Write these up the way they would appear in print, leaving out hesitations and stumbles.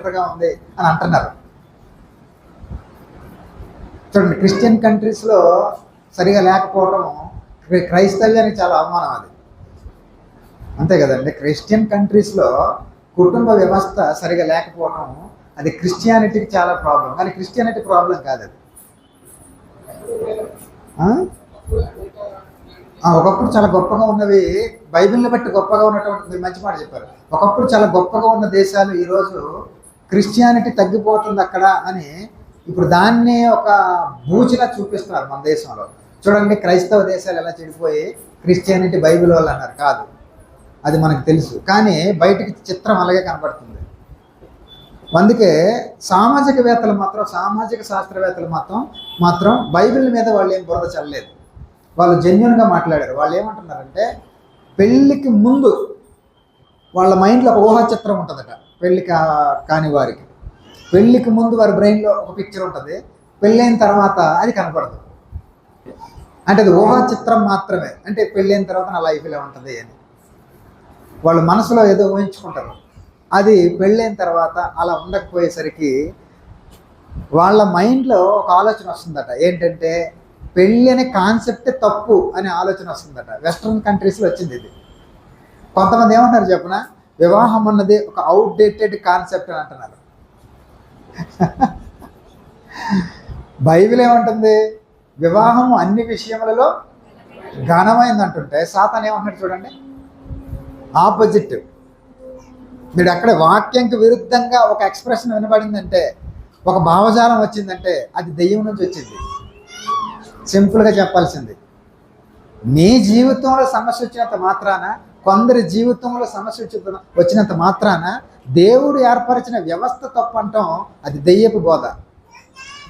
బెటర్గా ఉంది అని అంటున్నారు. చూడండి, క్రిస్టియన్ కంట్రీస్లో సరిగా లేకపోవడం క్రైస్తవ్యానికి చాలా అవమానం. అది అంతే కదండి. క్రిస్టియన్ కంట్రీస్లో కుటుంబ వ్యవస్థ సరిగా లేకపోవడం అది క్రిస్టియానిటీకి చాలా ప్రాబ్లం, కానీ క్రిస్టియానిటీ ప్రాబ్లం కాదు అది. ఒకప్పుడు చాలా గొప్పగా ఉన్నవి, బైబిల్ని బట్టి గొప్పగా ఉన్నటువంటి, మీరు మంచి మాట చెప్పారు. ఒకప్పుడు చాలా గొప్పగా ఉన్న దేశాలు ఈరోజు క్రిస్టియానిటీ తగ్గిపోతుంది అక్కడ అని ఇప్పుడు దాన్ని ఒక బూచిలా చూపిస్తున్నారు మన దేశంలో. చూడండి, క్రైస్తవ దేశాలు ఎలా చెడిపోయి క్రిస్టియానిటీ బైబిల్ వాళ్ళు అన్నారు. కాదు, అది మనకు తెలుసు, కానీ బయటికి చిత్రం అలాగే కనబడుతుంది. అందుకే సామాజికవేత్తలు మాత్రం, సామాజిక శాస్త్రవేత్తలు మాత్రం బైబిల్ మీద వాళ్ళు ఏం బురద చల్లలేదు. వాళ్ళు జెన్యున్గా మాట్లాడారు. వాళ్ళు ఏమంటున్నారంటే, పెళ్ళికి ముందు వాళ్ళ మైండ్లో ఒక ఊహా చిత్రం ఉంటుందట. పెళ్ళి కాని వారికి పెళ్ళికి ముందు వారి బ్రెయిన్లో ఒక పిక్చర్ ఉంటుంది, పెళ్ళైన తర్వాత అది కనపడదు. అంటే అది ఊహా చిత్రం మాత్రమే. అంటే పెళ్ళైన తర్వాత నా లైఫ్ ఇలా ఉంటుంది అని వాళ్ళు మనసులో ఏదో ఊహించుకుంటారు. అది పెళ్ళైన తర్వాత అలా ఉండకపోయేసరికి వాళ్ళ మైండ్లో ఒక ఆలోచన వస్తుందట. ఏంటంటే పెళ్ళి అనే కాన్సెప్టే తప్పు అనే ఆలోచన వస్తుందట. వెస్ట్రన్ కంట్రీస్లో వచ్చింది ఇది. కొంతమంది ఏమంటారు చెప్పిన, వివాహం అన్నది ఒక అవుట్డేటెడ్ కాన్సెప్ట్ అని అంటున్నారు. బైబిల్ ఏమంటుంది, వివాహం అన్ని విషయములలో ఘనమైంది అంటుంటే, సాతాను ఏమంటున్నాడు చూడండి, ఆపోజిట్. మీరు అక్కడ వాక్యంకి విరుద్ధంగా ఒక ఎక్స్ప్రెషన్ వినబడిందంటే, ఒక భావజాలం వచ్చిందంటే అది దెయ్యం నుంచి వచ్చింది. సింపుల్గా చెప్పాల్సింది, నీ జీవితంలో సమస్య వచ్చినంత మాత్రాన, కొందరి జీవితంలో సమస్య వచ్చినంత మాత్రాన దేవుడు ఏర్పరిచిన వ్యవస్థ తప్పు అంటాం, అది దెయ్యపు బోధ.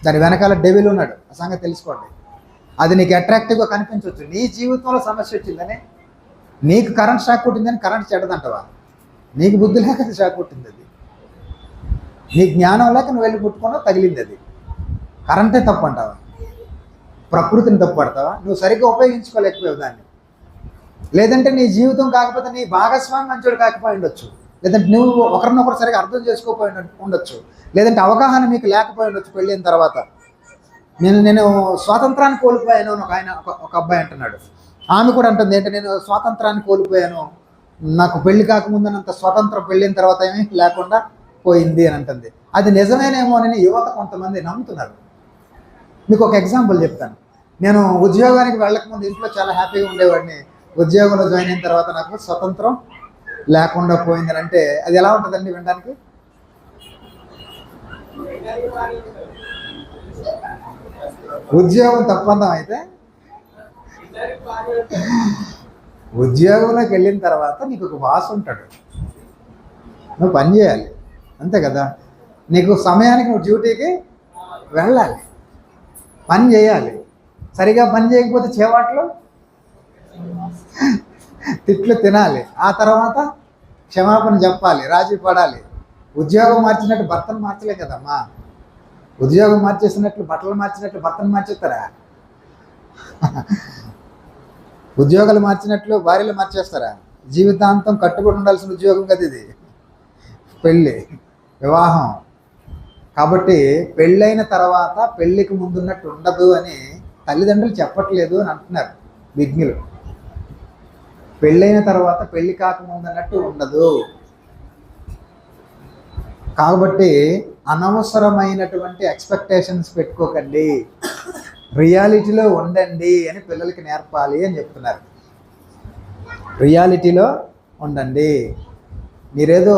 దాని వెనకాల డెవిల్ ఉన్నాడు, ఆ సంగతి తెలుసుకోండి. అది నీకు అట్రాక్టివ్గా కనిపించవచ్చు. నీ జీవితంలో సమస్య వచ్చిందని, నీకు కరెంట్ షాక్ కొట్టిందని కరెంట్ చెడ్డదంటవా? నీకు బుద్ధి లేక అది షాక్ కొట్టింది. అది నీ జ్ఞానం లేక నువ్వు వెళ్ళి పుట్టుకున్నా తగిలింది. అది కరెంటే తప్పు అంటావా? ప్రకృతిని తప్పు పడతావా? నువ్వు సరిగ్గా ఉపయోగించుకోలేకపోయావు దాన్ని. లేదంటే నీ జీవితం కాకపోతే నీ భాగస్వామి మంచోడు కాకపోయి ఉండొచ్చు, లేదంటే నువ్వు ఒకరినొకరు సరిగ్గా అర్థం చేసుకోపోయి ఉండొచ్చు, లేదంటే అవగాహన మీకు లేకపోయి ఉండొచ్చు. పెళ్ళైన తర్వాత నేను స్వాతంత్రాన్ని కోల్పోయాను అని ఒక అబ్బాయి అంటున్నాడు. ఆమె కూడా అంటుంది, ఏంటంటే నేను స్వాతంత్రాన్ని కోల్పోయాను, నాకు పెళ్లి కాకముందునంత స్వాతంత్రం పెళ్ళైన తర్వాత ఏమీ లేకుండా పోయింది అని అంటుంది. అది నిజమేనేమో అని యువత కొంతమంది నమ్ముతున్నారు. మీకు ఒక ఎగ్జాంపుల్ చెప్తాను. నేను ఉద్యోగానికి వెళ్ళకముందు ఇంట్లో చాలా హ్యాపీగా ఉండేవాడిని. ఉద్యోగంలో జాయిన్ అయిన తర్వాత నాకు స్వతంత్రం లేకుండా పోయిందని అంటే అది ఎలా ఉంటుందండి వినడానికి? ఉద్యోగం తప్పందాం అయితే, ఉద్యోగంలోకి వెళ్ళిన తర్వాత నీకు ఒక బాస్ ఉంటాడు, నువ్వు పని చేయాలి, అంతే కదా. నీకు సమయానికి నువ్వు డ్యూటీకి వెళ్ళాలి, పని చేయాలి. సరిగా పని చేయకపోతే చేవాట్లు తిట్లు తినాలి. ఆ తర్వాత క్షమాపణ చెప్పాలి, రాజీ పడాలి. ఉద్యోగం మార్చినట్టు భర్తను మార్చలే కదమ్మా. ఉద్యోగం మార్చేసినట్లు బట్టలు మార్చినట్లు భర్తను మార్చేస్తారా? ఉద్యోగాలు మార్చినట్లు భార్యలు మార్చేస్తారా? జీవితాంతం కట్టుబడి ఉండాల్సిన ఉద్యోగం కదా ఇది, పెళ్ళి, వివాహం. కాబట్టి పెళ్ళైన తర్వాత పెళ్ళికి ముందున్నట్టు ఉండదు అని తల్లిదండ్రులు చెప్పట్లేదు అని అంటున్నారు విజ్ఞులు. పెళ్ళైన తర్వాత పెళ్ళి కాకముందున్నట్టు ఉండదు. కాబట్టి అనవసరమైనటువంటి ఎక్స్పెక్టేషన్స్ పెట్టుకోకండి, రియాలిటీలో ఉండండి అని పిల్లలకి నేర్పాలి అని చెప్తున్నారు. రియాలిటీలో ఉండండి. మీరేదో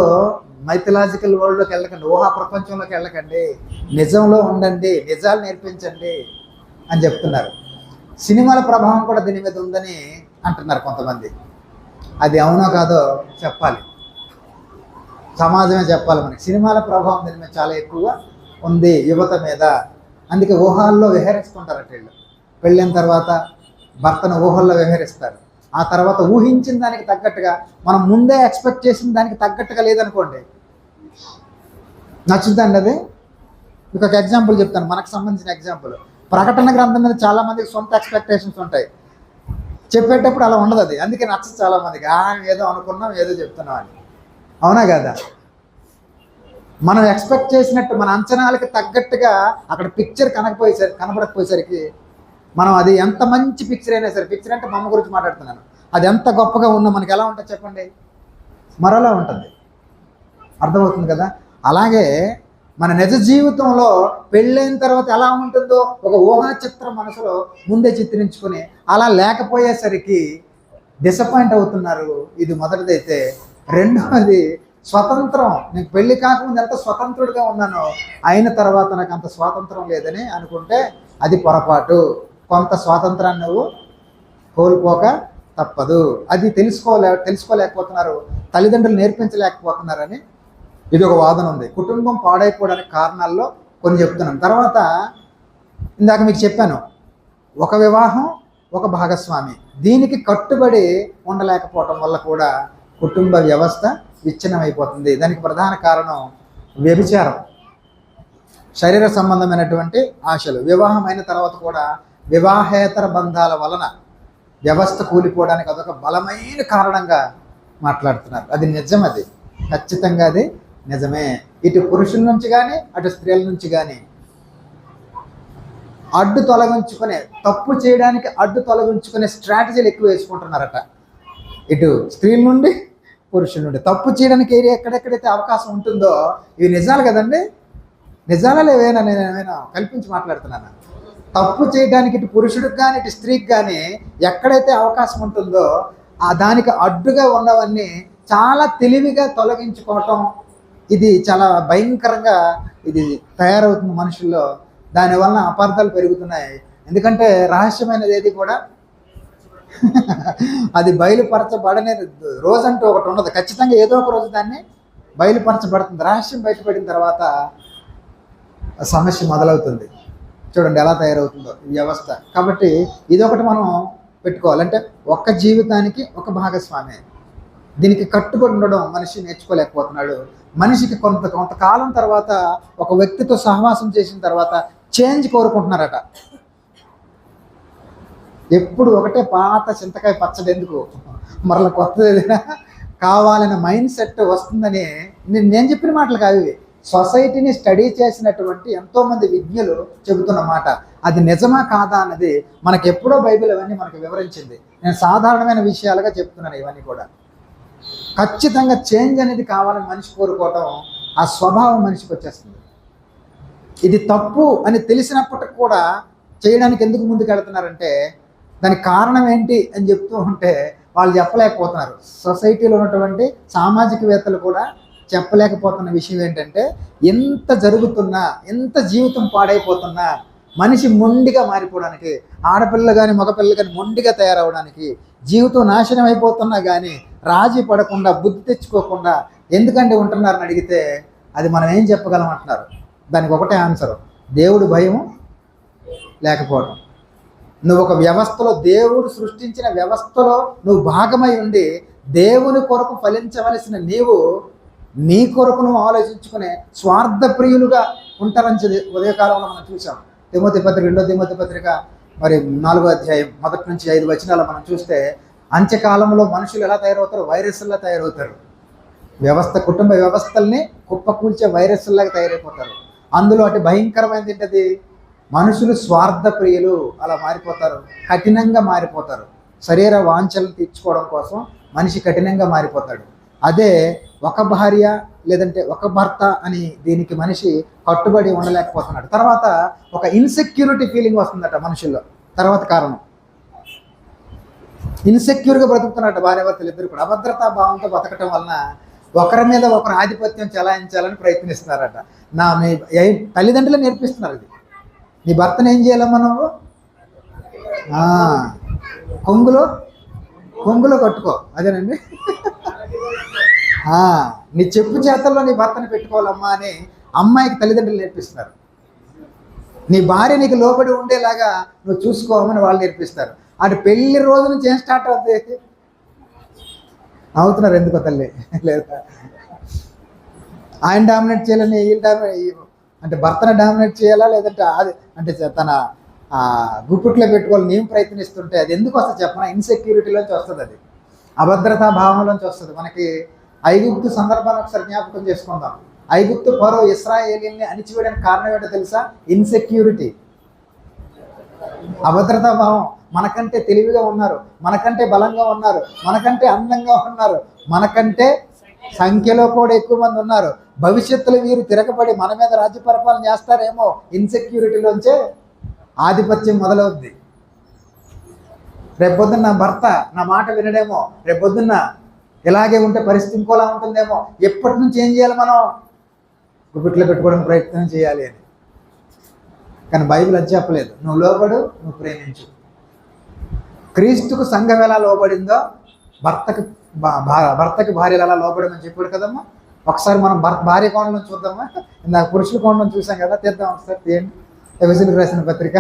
మైథలాజికల్ వరల్డ్లోకి వెళ్ళకండి, ఊహా ప్రపంచంలోకి వెళ్ళకండి, నిజంలో ఉండండి, నిజాలు నేర్పించండి అని చెప్తున్నారు. సినిమాల ప్రభావం కూడా దీని మీద ఉందని అంటున్నారు కొంతమంది. అది అవునో కాదో చెప్పాలి, సమాజమే చెప్పాలి మనకి. సినిమాల ప్రభావం దీని మీద చాలా ఎక్కువగా ఉంది యువత మీద. అందుకే ఊహల్లో విహరిస్తుంటారట వీళ్ళు. పెళ్ళైన తర్వాత భర్తను ఊహల్లో విహరిస్తారు. ఆ తర్వాత ఊహించిన దానికి తగ్గట్టుగా, మనం ముందే ఎక్స్పెక్ట్ చేసిన దానికి తగ్గట్టుగా లేదనుకోండి, నచ్చుద్దండి అది. మీకు ఒక ఎగ్జాంపుల్ చెప్తాను, మనకు సంబంధించిన ఎగ్జాంపుల్. ప్రకటన గ్రంథం మీద చాలామందికి సొంత ఎక్స్పెక్టేషన్స్ ఉంటాయి, చెప్పేటప్పుడు అలా ఉండదు అది. అందుకే నచ్చదు చాలామందికి. ఏదో అనుకున్నాం, ఏదో చెప్తున్నాం అని. అవునా కదా? మనం ఎక్స్పెక్ట్ చేసినట్టు మన అంచనాలకి తగ్గట్టుగా అక్కడ పిక్చర్ కనబడకపోయేసరికి మనం అది ఎంత మంచి పిక్చర్ అయినా సరే, పిక్చర్ అంటే మా అమ్మ గురించి మాట్లాడుతున్నాను, అది ఎంత గొప్పగా ఉన్నా మనకి ఎలా ఉంటుంది చెప్పండి, మరోలా ఉంటుంది. అర్థమవుతుంది కదా? అలాగే మన నిజ జీవితంలో పెళ్ళైన తర్వాత ఎలా ఉంటుందో ఒక ఊహా చిత్రం మనసులో ముందే చిత్రించుకొని అలా లేకపోయేసరికి డిసప్పాయింట్ అవుతున్నారు. ఇది మొదటిదైతే. రెండవది స్వతంత్రం. నేను పెళ్లి కాకముందు ఎంత స్వతంత్రుడిగా ఉన్నానో అయిన తర్వాత నాకు అంత స్వాతంత్రం లేదని అనుకుంటే అది పొరపాటు. కొంత స్వాతంత్రాన్ని నువ్వు కోల్పోక తప్పదు. అది తెలుసుకోలేకపోతున్నారు, తల్లిదండ్రులు నేర్పించలేకపోతున్నారని ఇది ఒక వాదన ఉంది. కుటుంబం పాడైపోవడానికి కారణాల్లో కొన్ని చెప్తున్నాను. తర్వాత ఇందాక మీకు చెప్పాను, ఒక వివాహం ఒక భాగస్వామి, దీనికి కట్టుబడి ఉండలేకపోవటం వల్ల కూడా కుటుంబ వ్యవస్థ విచ్ఛిన్నమైపోతుంది. దానికి ప్రధాన కారణం వ్యభిచారం, శరీర సంబంధమైనటువంటి ఆశలు. వివాహం అయిన తర్వాత కూడా వివాహేతర బంధాల వలన వ్యవస్థ కూలిపోవడానికి అదొక బలమైన కారణంగా మాట్లాడుతున్నారు. అది నిజం, అది ఖచ్చితంగా అది నిజమే. ఇటు పురుషుల నుంచి కానీ అటు స్త్రీల నుంచి కానీ అడ్డు తొలగించుకునే, తప్పు చేయడానికి అడ్డు తొలగించుకునే స్ట్రాటజీలు ఎక్కువ వేసుకుంటున్నారట. ఇటు స్త్రీల నుండి పురుషుల నుండి తప్పు చేయడానికి ఎక్కడెక్కడైతే అవకాశం ఉంటుందో, ఇవి నిజాలు కదండి, నిజాలా లేవేనా? నేను కల్పించి మాట్లాడుతున్నాను. తప్పు చేయడానికి ఇటు పురుషుడికి కానీ ఇటు స్త్రీకి కానీ ఎక్కడైతే అవకాశం ఉంటుందో దానికి అడ్డుగా ఉన్నవన్నీ చాలా తెలివిగా తొలగించుకోవటం, ఇది చాలా భయంకరంగా ఇది తయారవుతుంది మనుషుల్లో. దానివల్ల అపార్థాలు పెరుగుతున్నాయి. ఎందుకంటే రహస్యమైనది ఏది కూడా అది బయలుపరచబడనే రోజంటూ ఒకటి ఉండదు. ఖచ్చితంగా ఏదో ఒక రోజు దాన్ని బయలుపరచబడుతుంది. రహస్యం బయటపడిన తర్వాత సమస్య మొదలవుతుంది. చూడండి ఎలా తయారవుతుందో ఈ వ్యవస్థ. కాబట్టి ఇదొకటి మనం పెట్టుకోవాలంటే ఒక్క జీవితానికి ఒక భాగస్వామి. దీనికి కట్టుబడి ఉండడం మనిషి నేర్చుకోలేకపోతున్నాడు. మనిషికి కొంతకాలం తర్వాత ఒక వ్యక్తితో సహవాసం చేసిన తర్వాత చేంజ్ కోరుకుంటున్నారట. ఎప్పుడు ఒకటే పాత చింతకాయ పచ్చడి ఎందుకు, మరలా కొత్తది ఏదైనా కావాలనే మైండ్ సెట్ వస్తుందని నేను చెప్పిన మాటలు కాదు ఇవి. సొసైటీని స్టడీ చేసినటువంటి ఎంతోమంది విజ్ఞులు చెబుతున్న మాట. అది నిజమా కాదా అన్నది మనకి ఎప్పుడో బైబిల్ అవన్నీ మనకు వివరించింది. నేను సాధారణమైన విషయాలుగా చెప్తున్నాను ఇవన్నీ కూడా. ఖచ్చితంగా చేంజ్ అనేది కావాలని మనిషి కోరుకోవటం ఆ స్వభావం మనిషికి వచ్చేస్తుంది. ఇది తప్పు అని తెలిసినప్పటికి కూడా చేయడానికి ఎందుకు ముందుకు వెళ్తున్నారంటే దానికి కారణం ఏంటి అని చెప్తూ ఉంటే వాళ్ళు చెప్పలేకపోతున్నారు. సొసైటీలో ఉన్నటువంటి సామాజికవేత్తలు కూడా చెప్పలేకపోతున్న విషయం ఏంటంటే ఎంత జరుగుతున్నా, ఎంత జీవితం పాడైపోతున్నా మనిషి మొండిగా మారిపోవడానికి, ఆడపిల్లలు కానీ మగపిల్లలు కానీ మొండిగా తయారవడానికి, జీవితం నాశనం అయిపోతున్నా కానీ రాజీ పడకుండా, బుద్ధి తెచ్చుకోకుండా ఎందుకంటే ఉంటున్నారని అడిగితే అది మనం ఏం చెప్పగలం అంటున్నారు. దానికి ఒకటే ఆన్సర్, దేవుడు భయం లేకపోవడం. నువ్వు ఒక వ్యవస్థలో, దేవుడు సృష్టించిన వ్యవస్థలో నువ్వు భాగమై ఉండి దేవుని కొరకు ఫలించవలసిన నీవు నీ కొరకు నువ్వు ఆలోచించుకునే స్వార్థప్రియులుగా ఉంటారని ఉదయకాలంలో మనం చూసాం. తిమోతి పత్రిక, 2వ తిమోతి పత్రిక మరి 4వ అధ్యాయం 1 నుంచి 5 వచనాలు మనం చూస్తే అంత్యకాలంలో మనుషులు ఎలా తయారవుతారు? వైరస్లా తయారవుతారు. కుటుంబ వ్యవస్థల్ని కుప్పకూల్చే వైరస్లాగా తయారైపోతారు. అందులో అటు భయంకరమైనది ఏంటది? మనుషులు స్వార్థ ప్రియులు అలా మారిపోతారు, కఠినంగా మారిపోతారు. శరీర వాంఛలు తీర్చుకోవడం కోసం మనిషి కఠినంగా మారిపోతాడు. అదే ఒక భార్య లేదంటే ఒక భర్త అని దీనికి మనిషి కట్టుబడి ఉండలేకపోతున్నాడు. తర్వాత ఒక ఇన్సెక్యూరిటీ ఫీలింగ్ వస్తుందట మనుషుల్లో. తర్వాత కారణం ఇన్సెక్యూర్గా బ్రతుకుతున్నట్టు భార్యాభర్తలు ఇద్దరు కూడా అభద్రతా భావంతో బతకటం వలన ఒకరి మీద ఒకరు ఆధిపత్యం చెలాయించాలని ప్రయత్నిస్తున్నారట. మీ తల్లిదండ్రులు నేర్పిస్తున్నారు ఇది. నీ భర్తను ఏం చేయాలమ్మా నువ్వు? కొంగులో కట్టుకో, అదేనండి. నీ చెప్పు చేతల్లో నీ భర్తను పెట్టుకోవాలమ్మా అని అమ్మాయికి తల్లిదండ్రులు నేర్పిస్తున్నారు. నీ భార్య నీకు లోబడి ఉండేలాగా నువ్వు చూసుకోమని వాళ్ళు నేర్పిస్తారు. అటు పెళ్లి రోజు నుంచి ఏం స్టార్ట్ అవుతుంది? అవుతున్నారు ఎందుకో తల్లి, లేదా ఆయన డామినేట్ చేయాలని అంటే భర్తను డామినేట్ చేయాలా లేదంటే అది అంటే తన గుప్పిట్లో పెట్టుకోవాలి నేను ప్రయత్నిస్తుంటే అది ఎందుకు వస్తుంది చెప్పనా? ఇన్సెక్యూరిటీలోంచి వస్తుంది, అది అభద్రతా భావంలోంచి వస్తుంది. మనకి ఐగుప్తు సందర్భాన్ని ఒకసారి జ్ఞాపకం చేసుకుందాం. ఐగుప్తు ఫరో ఇశ్రాయేలీయుల్ని అణిచివేయడానికి కారణం ఏంటో తెలుసా? ఇన్సెక్యూరిటీ, అభద్రతా భావం. మనకంటే తెలివిగా ఉన్నారు, మనకంటే బలంగా ఉన్నారు, మనకంటే అందంగా ఉన్నారు, మనకంటే సంఖ్యలో కూడా ఎక్కువ మంది ఉన్నారు. భవిష్యత్తులో వీరు తిరగబడి మన మీద రాజ్య పరిపాలన చేస్తారేమో. ఇన్సెక్యూరిటీలోంచే ఆధిపత్యం మొదలవుద్ది. రేపొద్దున్న నా భర్త నా మాట వినడేమో, రేపొద్దున్న ఇలాగే ఉంటే పరిస్థితి ఇంకోలా ఉంటుందేమో. ఎప్పటి నుంచి ఏం చేయాలి? మనం గుబిట్లో పెట్టుకోవడానికి ప్రయత్నం చేయాలి అని. కానీ బైబిల్ అది చెప్పలేదు. నువ్వు లోబడు, నువ్వు ప్రేమించు. క్రీస్తుకు సంఘం ఎలా లోబడిందో భర్తకి భార్యలు ఎలా లోబడమని చెప్పాడు కదమ్మా. ఒకసారి మనం భార్య కోణంలో చూద్దామా? ఇందాక పురుషుల కోణంలో చూసాం కదా, తీద్దాం ఒకసారి. తీయండి ఎఫెసీయులకు రాసిన పత్రిక.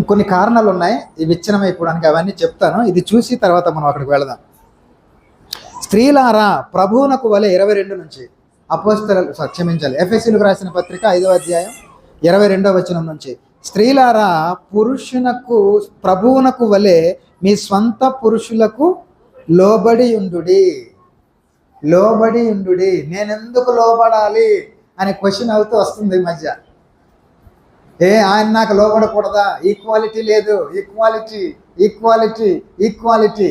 కొన్ని కారణాలు ఉన్నాయి ఈ విచ్ఛిన్నం అయిపోవడానికి, అవన్నీ చెప్తాను. ఇది చూసి తర్వాత మనం అక్కడికి వెళదాం. స్త్రీలారా ప్రభువునకు వలె 22 నుంచి అపోస్తలులు క్షమించాలి ఎఫెసీయులకు రాసిన పత్రిక 5వ అధ్యాయం 22వ వచనం నుంచి, స్త్రీలారా ప్రభువునకు వలె మీ స్వంత పురుషులకు లోబడి ఉండుడి. లోబడి ఉండుడి. నేనెందుకు లోబడాలి అనే క్వశ్చన్ అవుతూ వస్తుంది ఈ మధ్య. ఆయన నాకు లోబడకూడదా? ఈక్వాలిటీ లేదు. Equality equality equality.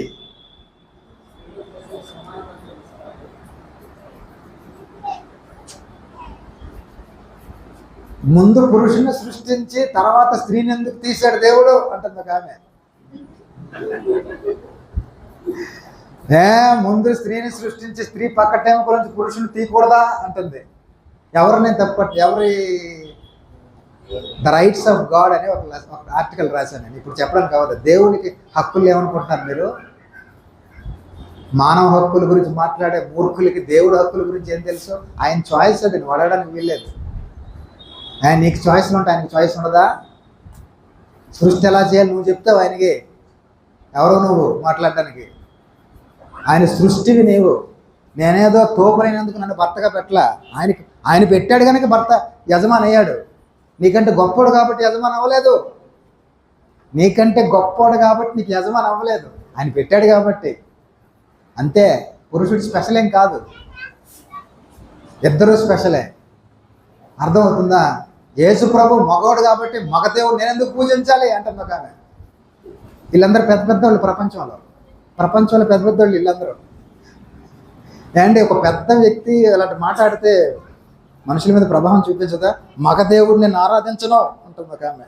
ముందు పురుషుని సృష్టించి తర్వాత స్త్రీని ఎందుకు తీశాడు దేవుడు అంటుంది ఒక ఆమె. ముందు స్త్రీని సృష్టించి స్త్రీ పక్కటేమో గురించి పురుషుని తీయకూడదా అంటుంది. ఎవరిని ఎవరి ద రైట్స్ ఆఫ్ గాడ్ అని ఒక ఆర్టికల్ రాశాను నేను. ఇప్పుడు చెప్పడానికి కావద్దు. దేవునికి హక్కులు ఏమనుకుంటున్నారు మీరు? మానవ హక్కుల గురించి మాట్లాడే మూర్ఖులకి దేవుడు హక్కుల గురించి ఏం తెలుసు? ఆయన చాయిస్ అది, నువ్వు అడగడానికి వీల్లేదు. నీకు చాయిస్లు ఉంటాయి, ఆయనకి చాయిస్ ఉండదా? సృష్టి ఎలా చేయాలి నువ్వు చెప్తావు ఆయనకి. ఎవరో నువ్వు మాట్లాడడానికి? ఆయన సృష్టివి నీవు. నేనేదో తోపులైనందుకు నన్ను భర్తగా పెట్టలా. ఆయన పెట్టాడు కనుక భర్త యజమాని అయ్యాడు. నీకంటే గొప్పోడు కాబట్టి యజమాని అవ్వలేదు. నీకంటే గొప్పోడు కాబట్టి నీకు యజమాని అవ్వలేదు. ఆయన పెట్టాడు కాబట్టి అంతే. పురుషుడు స్పెషల్ ఏం కాదు, ఇద్దరూ స్పెషలే. అర్థమవుతుందా? యేసు ప్రభు మగవాడు కాబట్టి మగదేవుడు నేనెందుకు పూజించాలి అంటుంది ఒక ఆమె. వీళ్ళందరూ పెద్ద పెద్దవాళ్ళు ప్రపంచంలో పెద్ద పెద్దవాళ్ళు వీళ్ళందరూ. అండ్ ఒక పెద్ద వ్యక్తి అలాంటి మాట్లాడితే మనుషుల మీద ప్రభావం చూపించదా? మగదేవుడు నేను ఆరాధించను అంటుంది ఒక ఆమె.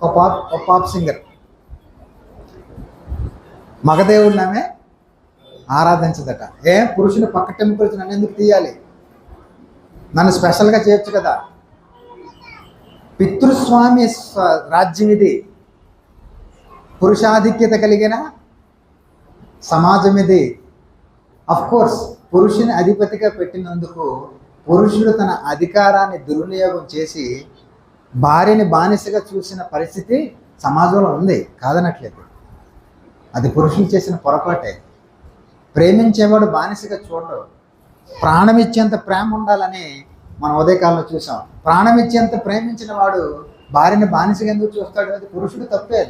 ఒక పాప్ సింగర్ మగదేవుడిని ఆమె ఆరాధించదట. పురుషుని పక్క టెంపుల్స్ నన్ను ఎందుకు తీయాలి? నన్ను స్పెషల్గా చేయొచ్చు కదా. పితృస్వామి రాజ్యం ఇది. పురుషాధిక్యత కలిగిన సమాజం ఇది. కోర్స్ పురుషుని అధిపతిగా పెట్టినందుకు పురుషుడు తన అధికారాన్ని దుర్వినియోగం చేసి భార్యని బానిసగా చూసిన పరిస్థితి సమాజంలో ఉంది, కాదనట్లేదు. అది పురుషులు చేసిన పొరపాటే. ప్రేమించేవాడు బానిసగా చూడడు. ప్రాణం ఇచ్చేంత ప్రేమ ఉండాలని మనం ఉదయకాలంలో చూసాం. ప్రాణం ఇచ్చేంత ప్రేమించిన వాడు భార్యని బానిసగా ఎందుకు చూస్తాడు? అది పురుషుడు తప్పే.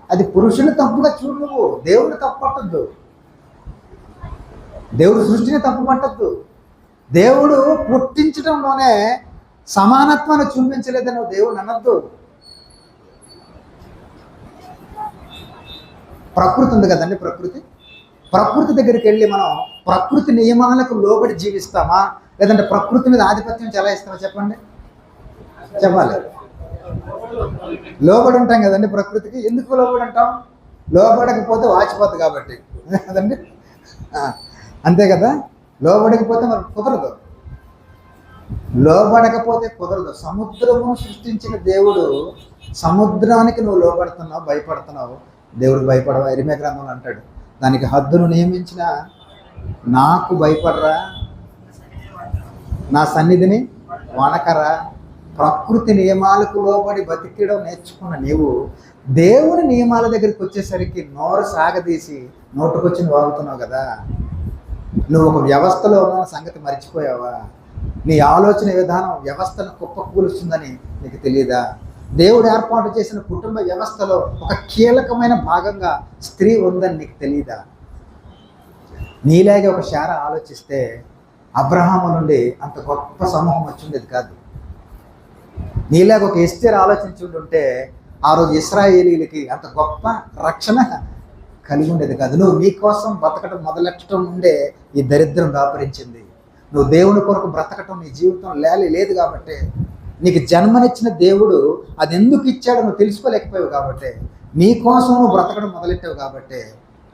అది పురుషుని తప్పుగా చూడు. నువ్వు దేవుడిని తప్పు పట్టద్దు, దేవుడు సృష్టిని తప్పు పట్టద్దు. దేవుడు పుట్టించడంలోనే సమానత్వాన్ని చూపించలేదని నువ్వు దేవుడు అనద్దు. ప్రకృతి ఉంది కదండి, ప్రకృతి దగ్గరికి వెళ్ళి మనం ప్రకృతి నియమాలకు లోబడి జీవిస్తామా, లేదంటే ప్రకృతి మీద ఆధిపత్యం చెలాయిస్తామా? చెప్పండి. చెప్పాలి. లోబడి ఉంటాం కదండి ప్రకృతికి. ఎందుకు లోబడి ఉంటాం? లోబడకపోతే వాచిపోద్ది కాబట్టి కదండి. అంతే కదా. లోబడకపోతే మరి కుదరదు. లోబడకపోతే కుదరదు. సముద్రమును సృష్టించిన దేవుడు సముద్రానికి నువ్వు లోబడుతున్నావు, భయపడుతున్నావు. దేవుడికి భయపడవా? ఇరిమియా గ్రంథంలో అంటాడు, దానికి హద్దును నియమించిన నాకు భయపడరా, నా సన్నిధిని వణకరా. ప్రకృతి నియమాలకు లోబడి బతికడం నేర్చుకున్న నీవు దేవుని నియమాల దగ్గరికి వచ్చేసరికి నోరు సాగదీసి నోటుకొచ్చి వాగుతున్నావు కదా. నువ్వు ఒక వ్యవస్థలో ఉన్న సంగతి మర్చిపోయావా? నీ ఆలోచన విధానం వ్యవస్థను కుప్పకూలుస్తుందని నీకు తెలియదా? దేవుడు ఏర్పాటు చేసిన కుటుంబ వ్యవస్థలో ఒక కీలకమైన భాగంగా స్త్రీ ఉందని నీకు తెలియదా? నీలాగే ఒక శారా ఆలోచిస్తే అబ్రహాము నుండి అంత గొప్ప సమూహం వచ్చిండేది కాదు. నీలాగ ఒక ఎస్తేర్ ఆలోచించి ఉంటే ఆ రోజు ఇశ్రాయేలీలకి అంత గొప్ప రక్షణ కలిగి ఉండేది కాదు. నువ్వు నీ కోసం బ్రతకటం మొదలెట్టడం నుండే ఈ దరిద్రం దాపరించింది. నువ్వు దేవుని కొరకు బ్రతకటం నీ జీవితం లేదు కాబట్టి, నీకు జన్మనిచ్చిన దేవుడు అది ఎందుకు ఇచ్చాడో నువ్వు తెలుసుకోలేకపోయావు కాబట్టి, నీ కోసం నువ్వు బ్రతకడం మొదలెట్టావు కాబట్టి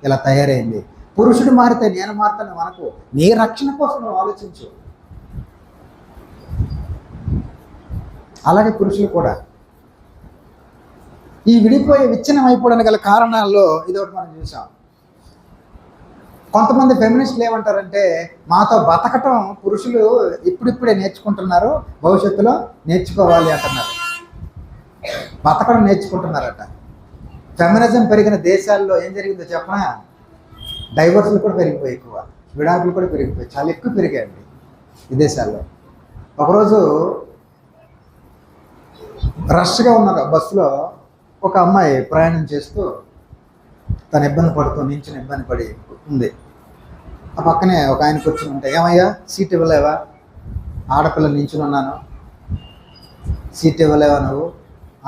ఇలా తయారైంది. పురుషుడు మారితే నేను మారుతాను మనకు, నీ రక్షణ కోసం నువ్వు ఆలోచించు. అలాగే పురుషులు కూడా ఈ విడిపోయే విచ్ఛిన్నం అయిపోవడానికి గల కారణాల్లో ఇది ఒకటి మనం చూసాం. కొంతమంది ఫెమినిస్టులు ఏమంటారంటే, మాతో బతకటం పురుషులు ఇప్పుడిప్పుడే నేర్చుకుంటున్నారు, భవిష్యత్తులో నేర్చుకోవాలి అంటున్నారు. బతకడం నేర్చుకుంటున్నారట. ఫెమినిజం పెరిగిన దేశాల్లో ఏం జరిగిందో చెప్పనా, డైవర్సులు కూడా పెరిగిపోయి, ఎక్కువ విడాకులు కూడా పెరిగిపోయి, చాలా ఎక్కువ పెరిగాయండి విదేశాల్లో. ఒకరోజు రష్గా ఉన్న బస్సులో ఒక అమ్మాయి ప్రయాణం చేస్తూ తను ఇబ్బంది పడుతూ నించుని ఇబ్బంది పడి ఉంది. ఆ పక్కనే ఒక ఆయన కూర్చుని ఉంటే, ఏమయ్యా సీట్ ఇవ్వలేవా, ఆడపిల్లలు నించుని ఉన్నాను, సీట్ ఇవ్వలేవా, నువ్వు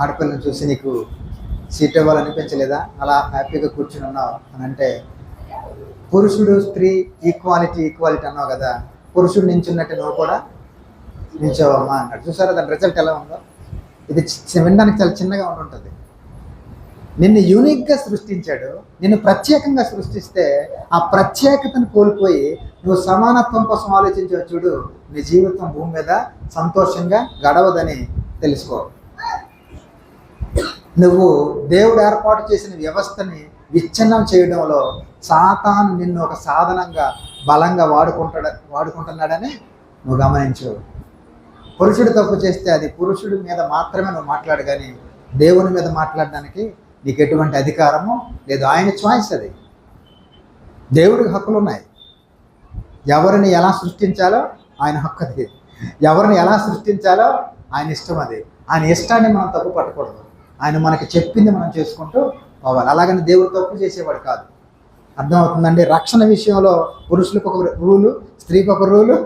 ఆడపిల్లని చూసి నీకు సీట్ ఇవ్వాలనిపించలేదా, అలా హ్యాపీగా కూర్చుని ఉన్నావు అని అంటే, పురుషుడు స్త్రీ ఈక్వాలిటీ అన్నావు కదా, పురుషుడు నించున్నట్టు నువ్వు కూడా నించోవమ్మా అన్నాడు. చూసారా దాని రిజల్ట్ ఎలా ఉందో. ఇది వినడానికి చాలా చిన్నగా ఉంటుంది. నిన్ను యూనిక్గా సృష్టించాడు, నిన్ను ప్రత్యేకంగా సృష్టిస్తే ఆ ప్రత్యేకతను కోల్పోయి నువ్వు సమానత్వం కోసం ఆలోచించావు చూడు, నీ జీవితం భూమి మీద సంతోషంగా గడవదని తెలుసుకో. నువ్వు దేవుడు ఏర్పాటు చేసిన వ్యవస్థని విచ్ఛిన్నం చేయడంలో సాతాను నిన్ను ఒక సాధనంగా బలంగా వాడుకుంటున్నాడని నువ్వు గమనించు. పురుషుడు తప్పు చేస్తే అది పురుషుడి మీద మాత్రమే నువ్వు మాట్లాడు, కానీ దేవుని మీద మాట్లాడడానికి నీకు ఎటువంటి అధికారము లేదు. ఆయన చాయిస్ అది. దేవుడికి హక్కులు ఉన్నాయి. ఎవరిని ఎలా సృష్టించాలో ఆయన హక్కు అది, ఎవరిని ఎలా సృష్టించాలో ఆయన ఇష్టం అది. ఆయన ఇష్టాన్ని మనం తప్పు పట్టకూడదు. ఆయన మనకి చెప్పింది మనం చేసుకుంటూ పోవాలి. అలాగని దేవుడు తప్పు చేసేవాడు కాదు. అర్థమవుతుందండి. రక్షణ విషయంలో పురుషులకు ఒక రూలు, స్త్రీకి ఒక రూలు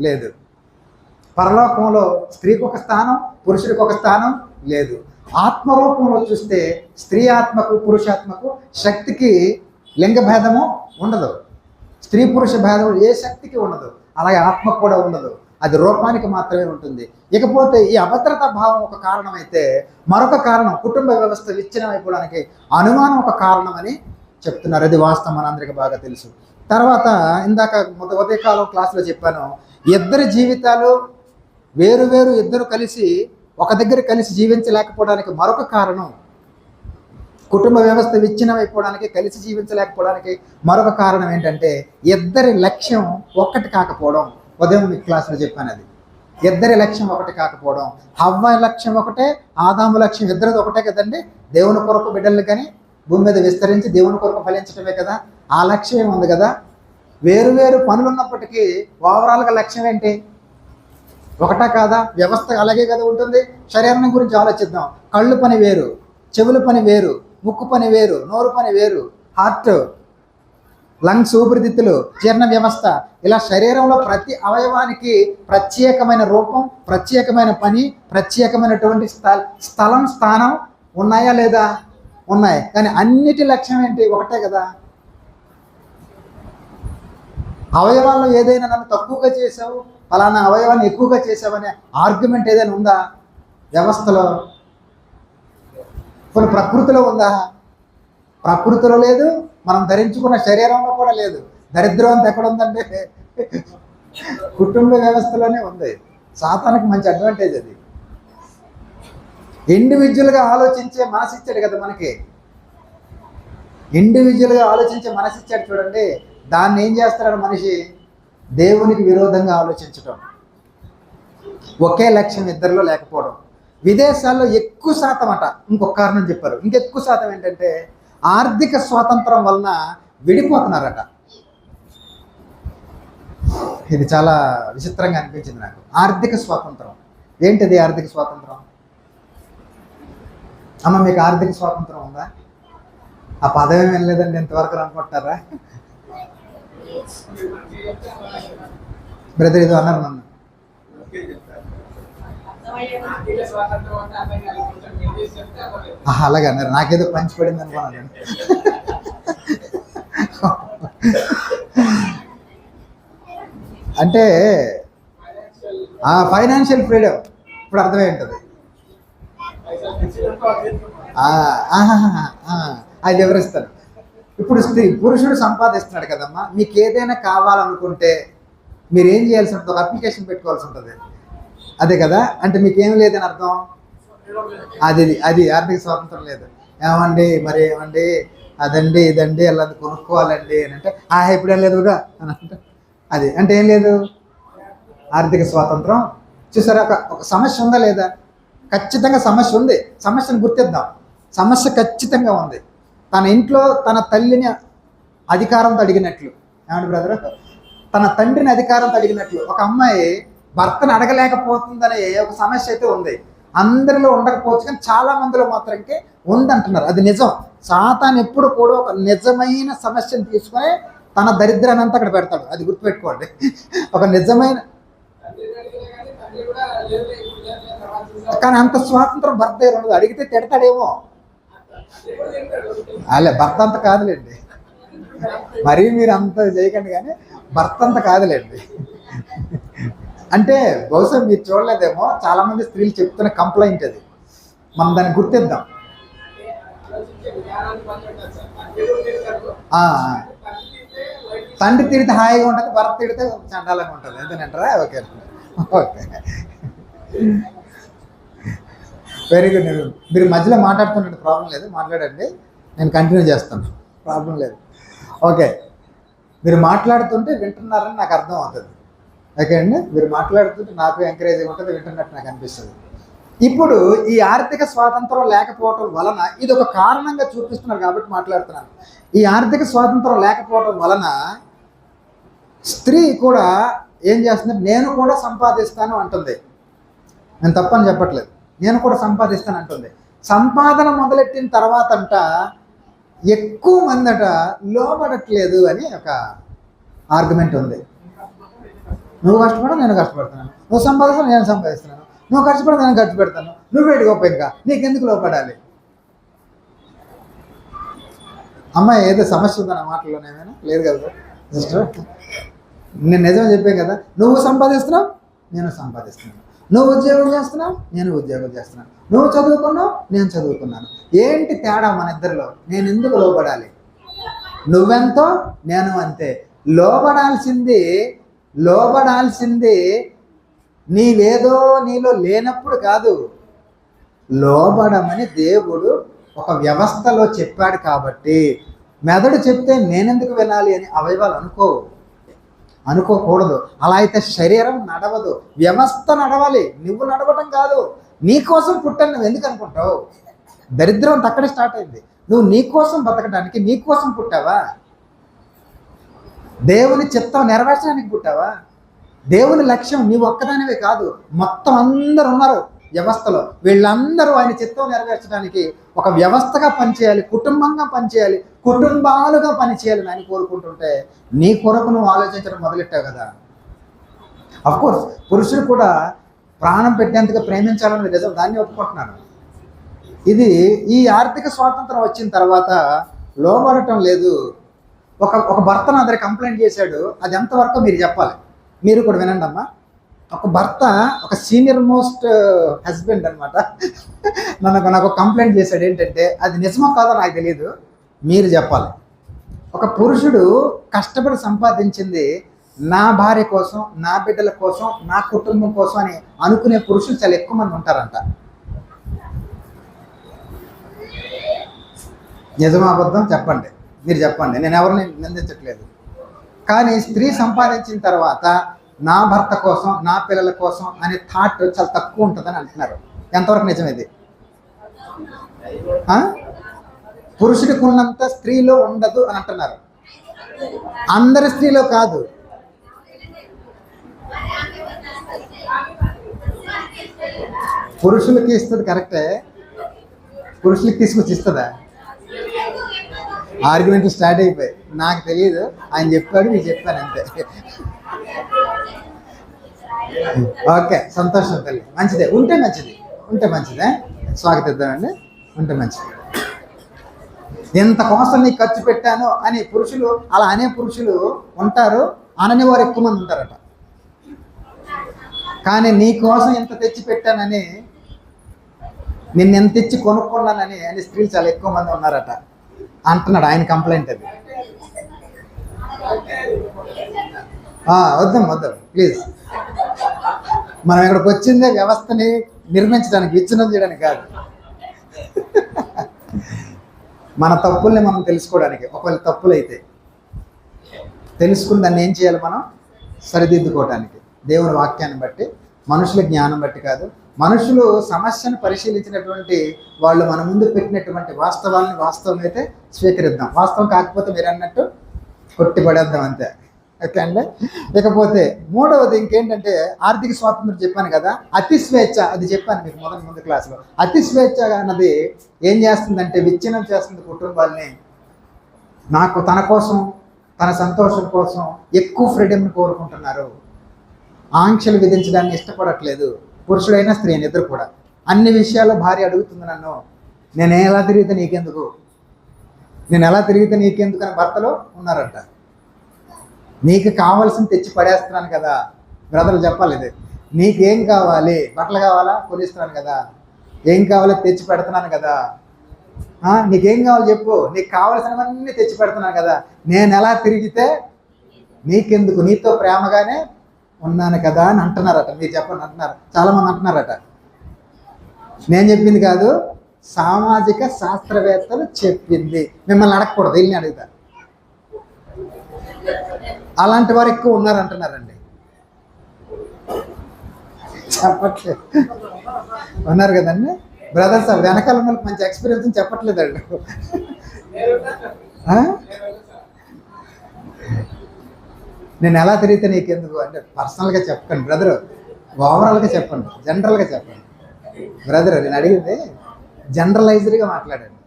లేదు. పరలోకంలో స్త్రీకి ఒక స్థానం, పురుషుడికి ఒక స్థానం లేదు. ఆత్మరూపంలో చూస్తే స్త్రీ ఆత్మకు పురుషాత్మకు శక్తికి లింగ భేదము ఉండదు. స్త్రీ పురుష భేదం ఏ శక్తికి ఉండదు. అలాగే ఆత్మకు కూడా ఉండదు. అది రూపానికి మాత్రమే ఉంటుంది. ఇకపోతే ఈ అభద్రతా భావం ఒక కారణమైతే, మరొక కారణం కుటుంబ వ్యవస్థ విచ్ఛిన్నం అయిపోవడానికి అనుమానం ఒక కారణమని చెప్తున్నారు. అది వాస్తవం, మనందరికీ బాగా తెలుసు. తర్వాత ఇందాక ఉదయకాలం క్లాసులో చెప్పాను, ఇద్దరి జీవితాలు వేరు ఇద్దరు కలిసి ఒక దగ్గర కలిసి జీవించలేకపోవడానికి మరొక కారణం, కుటుంబ వ్యవస్థ విచ్ఛిన్నం అయిపోవడానికి, కలిసి జీవించలేకపోవడానికి మరొక కారణం ఏంటంటే ఇద్దరి లక్ష్యం ఒక్కటి కాకపోవడం. ఉదయం మీ క్లాసులో చెప్పాను అది. ఇద్దరి లక్ష్యం ఒకటి కాకపోవడం. హవ్వ లక్ష్యం ఒకటే, ఆదాము లక్ష్యం ఇద్దరిది ఒకటే కదండి. దేవుని కొరకు బిడ్డలు కానీ భూమి మీద విస్తరించి దేవుని కొరకు ఫలించడమే కదా. ఆ లక్ష్యం ఉంది కదా. వేరు పనులు ఉన్నప్పటికీ ఓవరాల్గా లక్ష్యం ఏంటి? ఒకటా కాదా? వ్యవస్థ అలాగే కదా ఉంటుంది. శరీరం గురించి ఆలోచిద్దాం. కళ్ళు పని వేరు, చెవుల పని వేరు, ముక్కు పని వేరు, నోరు పని వేరు, హార్ట్, లంగ్స్, ఊపిరితిత్తులు, జీర్ణ వ్యవస్థ, ఇలా శరీరంలో ప్రతి అవయవానికి ప్రత్యేకమైన రూపం, ప్రత్యేకమైన పని, ప్రత్యేకమైనటువంటి స్థానం ఉన్నాయా లేదా? ఉన్నాయి. కానీ అన్నిటి లక్ష్యం ఏంటి? ఒకటే కదా. అవయవాల్లో ఏదైనా నన్ను తక్కువగా చేసావు, ఫలానా అవయవాన్ని ఎక్కువగా చేసావనే ఆర్గ్యుమెంట్ ఏదైనా ఉందా వ్యవస్థలో? కొన్ని ప్రకృతిలో ఉందా? ప్రకృతిలో లేదు. మనం ధరించుకున్న శరీరంలో కూడా లేదు. దరిద్రం అంతా ఎక్కడ ఉందంటే కుటుంబ వ్యవస్థలోనే ఉంది. సాతానికి మంచి అడ్వాంటేజ్ అది. ఇండివిజువల్గా ఆలోచించే మనసు ఇచ్చాడు కదా మనకి. ఇండివిజువల్గా ఆలోచించే మనసు ఇచ్చాడు చూడండి. దాన్ని ఏం చేస్తాడు మనిషి? దేవునికి విరోధంగా ఆలోచించడం. ఒకే లక్ష్యం ఇద్దరిలో లేకపోవడం. విదేశాల్లో ఎక్కువ శాతం అట ఇంకొక కారణం చెప్పారు. ఇంకెక్కువ శాతం ఏంటంటే ఆర్థిక స్వాతంత్రం వలన విడిపోతున్నారట. ఇది చాలా విచిత్రంగా అనిపించింది నాకు. ఆర్థిక స్వాతంత్రం ఏంటిది? ఆర్థిక స్వాతంత్రం అమ్మ, మీకు ఆర్థిక స్వాతంత్రం ఉందా? ఆ పదవి ఏం లేదండి ఇంతవరకు అనుకుంటారా? బ్రదర్ ఏదో అన్నారు నన్ను. అలాగే అన్నారు, నాకేదో పంచి పడింది అనుకున్నాను. అంటే ఫైనాన్షియల్ ఫ్రీడమ్ ఇప్పుడు అర్థమై ఉంటుంది. అది వివరిస్తాను. ఇప్పుడు పురుషుడు సంపాదిస్తున్నాడు కదమ్మా, మీకు ఏదైనా కావాలనుకుంటే మీరు ఏం చేయాల్సి ఉంటుంది? ఒక అప్లికేషన్ పెట్టుకోవాల్సి ఉంటుంది. అదే కదా, అంటే మీకు ఏం లేదని అర్థం. అది ఆర్థిక స్వాతంత్రం లేదు. ఏమండి మరి ఏమండి అదండి ఇదండి అలా కొనుక్కోవాలండి అని అంటే ఇప్పుడు ఏం లేదుగా అని అంటే అది అంటే ఏం లేదు, ఆర్థిక స్వాతంత్రం. చూసారా, ఒక సమస్య ఉందా లేదా? ఖచ్చితంగా సమస్య ఉంది. సమస్యను గుర్తిద్దాం. సమస్య ఖచ్చితంగా ఉంది. తన ఇంట్లో తన తల్లిని అధికారంతో అడిగినట్లు, ఏమండి బ్రదర్, తన తండ్రిని అధికారంతో అడిగినట్లు ఒక అమ్మాయి భర్తను అడగలేకపోతుందనే ఒక సమస్య అయితే ఉంది. అందరిలో ఉండకపోవచ్చు, కానీ చాలా మందిలో మాత్రంకే ఉందంటున్నారు. అది నిజం. సాతాను ఎప్పుడు కూడా ఒక నిజమైన సమస్యను తీసుకొని తన దరిద్రాన్ని అంతా అక్కడ పెడతాడు. అది గుర్తుపెట్టుకోండి. ఒక నిజమైన, కానీ అంత స్వాతంత్రం భర్త దగ్గర ఉండదు. అడిగితే తిడతాడేమో. అలే భర్త అంత కాదులేండి, మరీ మీరు అంత చేయకండి, కానీ భర్త అంత కాదులేండి. అంటే బహుశా మీరు చూడలేదేమో, చాలా మంది స్త్రీలు చెప్తున్న కంప్లైంట్ అది. మనం దాన్ని గుర్తిద్దాం. తండ్రి తిడితే హాయిగా ఉంటుంది, భర్త తిడితే చండాలంగా ఉంటుంది. ఎందుకంటారా? Okay okay, very good. మీరు మధ్యలో మాట్లాడుతున్నట్టు ప్రాబ్లం లేదు, మాట్లాడండి, నేను కంటిన్యూ చేస్తాను, ప్రాబ్లం లేదు. ఓకే, మీరు మాట్లాడుతుంటే వింటున్నారని నాకు అర్థం అవుతుంది. ఓకే అండి, మీరు మాట్లాడుతుంటే నాకు ఎంకరేజింగ్ ఉంటుంది, వింటున్నట్టు నాకు అనిపిస్తుంది. ఇప్పుడు ఈ ఆర్థిక స్వాతంత్రం లేకపోవటం వలన ఇది ఒక కారణంగా చూపిస్తున్నారు కాబట్టి మాట్లాడుతున్నాను. ఈ ఆర్థిక స్వాతంత్రం లేకపోవటం వలన స్త్రీ కూడా ఏం చేస్తుంది, నేను కూడా సంపాదిస్తాను అంటుంది. నేను తప్పని చెప్పట్లేదు, నేను కూడా సంపాదిస్తాను అంటుంది. సంపాదన మొదలెట్టిన తర్వాత అంట ఎక్కువ మంది అట లోబడట్లేదు అని ఒక ఆర్గ్యుమెంట్ ఉంది. నువ్వు కష్టపడ, నేను కష్టపడుతున్నాను, నువ్వు సంపాదిస్తాను, నేను సంపాదిస్తున్నాను, నువ్వు ఖర్చు పెడతా, నేను ఖర్చు పెడతాను, నువ్వు వేడి గొప్ప, ఇంకా నీకెందుకు లోపడాలి? అమ్మాయి ఏదో సమస్య ఉందా నా మాటల్లోనే? ఏమైనా లేదు కదా సిస్టర్, నేను నిజం చెప్పాను కదా. నువ్వు సంపాదిస్తున్నావు, నేను సంపాదిస్తున్నాను, నువ్వు ఉద్యోగం చేస్తున్నావు, నేను ఉద్యోగం చేస్తున్నాను, నువ్వు చదువుకున్నావు, నేను చదువుకున్నాను. ఏంటి తేడా మన ఇద్దరిలో? నేను ఎందుకు లోబడాలి? నువ్వెంతో నేను అంతే. లోబడాల్సింది నీవేదో నీలో లేనప్పుడు కాదు, లోబడమని దేవుడు ఒక వ్యవస్థలో చెప్పాడు. కాబట్టి మెదడు చెప్తే నేనెందుకు వినాలి అని అవయవాలు అనుకోకూడదు. అలా అయితే శరీరం నడవదు, వ్యవస్థ నడవాలి, నువ్వు నడవటం కాదు. నీకోసం పుట్టాను నువ్వు ఎందుకు అనుకుంటావు? దరిద్రం అంత అక్కడే స్టార్ట్ అయింది. నువ్వు నీకోసం బతకడానికి నీకోసం పుట్టావా? దేవుని చిత్తం నెరవేర్చడానికి పుట్టావా? దేవుని లక్ష్యం నీవు ఒక్కదానివే కాదు, మొత్తం అందరూ ఉన్నారు వ్యవస్థలో. వీళ్ళందరూ ఆయన చిత్తం నెరవేర్చడానికి ఒక వ్యవస్థగా పనిచేయాలి, కుటుంబంగా పనిచేయాలి, కుటుంబాలుగా పనిచేయాలని ఆయన కోరుకుంటుంటే నీ కొరకు నువ్వు ఆలోచించడం మొదలెట్టావు కదా. అఫ్కోర్స్ పురుషుడు కూడా ప్రాణం పెట్టేంతగా ప్రేమించాలని నిజం, దాన్ని ఒప్పుకుంటున్నాను. ఇది ఈ ఆర్థిక స్వాతంత్రం వచ్చిన తర్వాత లోబడటం లేదు. ఒక భర్త నా దగ్గర కంప్లైంట్ చేశాడు, అది ఎంతవరకు మీరు చెప్పాలి, మీరు కూడా వినండి అమ్మా. ఒక భర్త, ఒక సీనియర్ మోస్ట్ హస్బెండ్ అనమాట, నాకు కంప్లైంట్ చేశాడు. ఏంటంటే అది నిజమో కాదో నాకు తెలియదు, మీరు చెప్పాలి. ఒక పురుషుడు కష్టపడి సంపాదించింది నా భార్య కోసం, నా బిడ్డల కోసం, నా కుటుంబం కోసం అని అనుకునే పురుషులు చాలా ఎక్కువ మంది ఉంటారంట. నిజమా అబద్ధం చెప్పండి, మీరు చెప్పండి, నేను ఎవరిని నిందించట్లేదు. కానీ స్త్రీ సంపాదించిన తర్వాత నా భర్త కోసం, నా పిల్లల కోసం అనే థాట్ చాలా తక్కువ ఉంటుందని అంటున్నారు. ఎంతవరకు నిజం ఇది? పురుషుడికి ఉన్నంత స్త్రీలో ఉండదు అని అంటున్నారు. అందరి స్త్రీలో కాదు. పురుషులకి ఇస్తుంది కరెక్టే, పురుషులకి తీసుకొచ్చి ఇస్తుందా? ఆర్గ్యుమెంట్లు స్టార్ట్ అయిపోయాయి. నాకు తెలియదు, ఆయన చెప్పాడు, మీరు చెప్పాను అంతే. ఓకే, సంతోషం తల్లి, మంచిదే, ఉంటే మంచిది, ఉంటే మంచిదే, స్వాగతిద్దామండి, ఉంటే మంచిది. ఎంత కోసం నీకు ఖర్చు పెట్టాను అని పురుషులు, అలా అనే పురుషులు ఉంటారు, అనని వారు ఎక్కువ మంది ఉంటారట. కానీ నీ కోసం ఎంత తెచ్చి పెట్టానని, నిన్ను ఎంత తెచ్చి కొనుక్కున్నానని అని స్త్రీలు చాలా ఎక్కువ మంది ఉన్నారట అంటున్నాడు ఆయన. కంప్లైంట్ అది. వద్దాం ప్లీజ్. మనం ఇక్కడికి వచ్చిందే వ్యవస్థని నిర్మించడానికి, విచ్ఛిన్నం చేయడానికి కాదు. మన తప్పుల్ని మనం తెలుసుకోవడానికి. ఒకవేళ తప్పులు అయితే తెలుసుకుని దాన్ని ఏం చేయాలి మనం? సరిదిద్దుకోవటానికి. దేవుని వాక్యాన్ని బట్టి, మనుషుల జ్ఞానం బట్టి కాదు. మనుషులు సమస్యను పరిశీలించినటువంటి వాళ్ళు మన ముందు పెట్టినటువంటి వాస్తవాలని వాస్తవం అయితే స్వీకరిద్దాం, వాస్తవం కాకపోతే మీరు అన్నట్టు కొట్టిపడేద్దాం అంతే. ఓకే అండి. ఇకపోతే మూడవది ఇంకేంటంటే ఆర్థిక స్వాతంత్రం చెప్పాను కదా, అతి స్వేచ్ఛ, అది చెప్పాను మీకు ముందు క్లాసులో. అతి స్వేచ్ఛ అన్నది ఏం చేస్తుందంటే విచ్ఛిన్నం చేస్తుంది కుటుంబాలని. నాకు తన కోసం, తన సంతోషం కోసం ఎక్కువ ఫ్రీడమ్ని కోరుకుంటున్నారు, ఆంక్షలు విధించడాన్ని ఇష్టపడట్లేదు. పురుషుడైనా స్త్రీ అయినా ఇద్దరు కూడా. అన్ని విషయాల్లో భార్య అడుగుతుంది నన్ను, నేను ఎలా తిరిగితే నీకెందుకు, నేను ఎలా తిరిగితే నీకెందుకు అని భర్తలు ఉన్నారట. నీకు కావాల్సింది తెచ్చి పడేస్తున్నాను కదా, బ్రదర్లు చెప్పాలి ఇది. నీకేం కావాలి? బట్టలు కావాలా? కొనిస్తున్నాను కదా. ఏం కావాలో తెచ్చి పెడుతున్నాను కదా. నీకేం కావాలి చెప్పు, నీకు కావాల్సినవన్నీ తెచ్చి పెడుతున్నాను కదా. నేను ఎలా తిరిగితే నీకెందుకు, నీతో ప్రేమగానే ఉన్నాను కదా అని అంటున్నారట. మీరు చెప్పండి, అంటున్నారు, చాలామంది అంటున్నారట. నేను చెప్పింది కాదు, సామాజిక శాస్త్రవేత్తలు చెప్పింది. మిమ్మల్ని అడగకూడదు, వీళ్ళని అడుగుతా. అలాంటి వారు ఎక్కువ ఉన్నారంటున్నారండి. చెప్పట్లేదు, ఉన్నారు కదండి బ్రదర్స్. వెనకాల వాళ్ళకి మంచి ఎక్స్పీరియన్స్ చెప్పట్లేదండి. నేను ఎలా తిరిగితే నీకెందుకు అంటే పర్సనల్గా చెప్పండి బ్రదర్, ఓవరాల్గా చెప్పండి, జనరల్గా చెప్పండి బ్రదర్. నేను అడిగింది జనరలైజ్డ్గా మాట్లాడండి.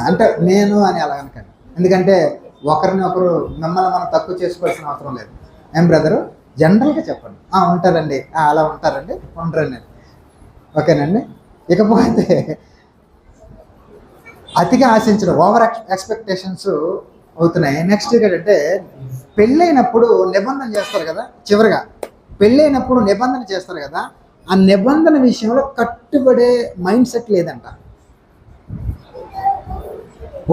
అంటే నేను అని అలా అనకండి, ఎందుకంటే ఒకరిని ఒకరు మిమ్మల్ని మనం తక్కువ చేసుకోవాల్సిన అవసరం లేదు. ఏం బ్రదరు, జనరల్గా చెప్పండి. ఉంటారండి, అలా ఉంటారండి, ఉండరండి. ఓకేనండి. ఇకపోతే అతిగా ఆశించడం, ఓవర్ ఎక్స్పెక్టేషన్స్ అవుతున్నాయి. నెక్స్ట్ ఏంటంటే పెళ్ళైనప్పుడు నిబంధన చేస్తారు కదా, చివరిగా పెళ్ళైనప్పుడు నిబంధన చేస్తారు కదా, ఆ నిబంధన విషయంలో కట్టుబడే మైండ్ సెట్ లేదంట.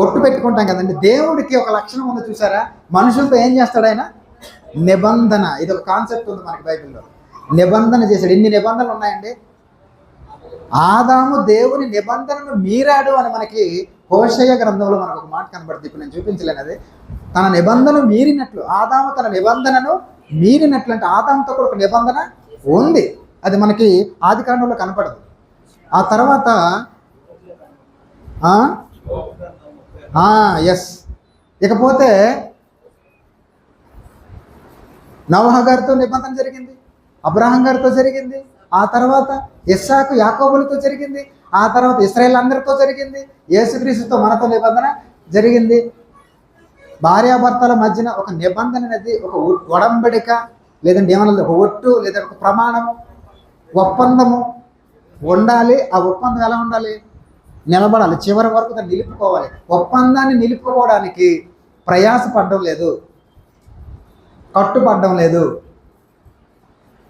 ఒట్టు పెట్టుకుంటాం కదండి, దేవుడికి ఒక లక్షణం ఉంది చూసారా, మనుషులతో ఏం చేస్తాడు ఆయన? నిబంధన. ఇది ఒక కాన్సెప్ట్ ఉంది మనకి బైబిల్లో. నిబంధన చేశాడు. ఎన్ని నిబంధనలు ఉన్నాయండి. ఆదాము దేవుని నిబంధనను మీరాడు అని మనకి హోషేయ గ్రంథంలో మనకు ఒక మాట కనబడుతుంది. ఇప్పుడు నేను చూపించలేను అది. తన నిబంధన మీరినట్లు, ఆదాము తన నిబంధనను మీరినట్లు అంటే ఆదాముతో కూడా ఒక నిబంధన ఉంది. అది మనకి ఆది కాండంలో కనపడదు. ఆ తర్వాత ఎస్. ఇకపోతే నోవహు గారితో నిబంధన జరిగింది, అబ్రహాం గారితో జరిగింది, ఆ తర్వాత ఇస్సాకు యాకోబులతో జరిగింది, ఆ తర్వాత ఇశ్రాయేల్ అందరితో జరిగింది, యేసుక్రీస్తుతో మనతో నిబంధన జరిగింది. భార్యాభర్తల మధ్యన ఒక నిబంధన అనేది, ఒక ఒడంబడిక, లేదంటే ఏమన్నా ఒక ఒట్టు, లేదా ఒక ప్రమాణము, ఒప్పందము ఉండాలి. ఆ ఒప్పందం ఎలా ఉండాలి? నిలబడాలి, చివరి వరకు దాన్ని నిలుపుకోవాలి. ఒప్పందాన్ని నిలుపుకోవడానికి ప్రయాసపడడం లేదు, కట్టుపడడం లేదు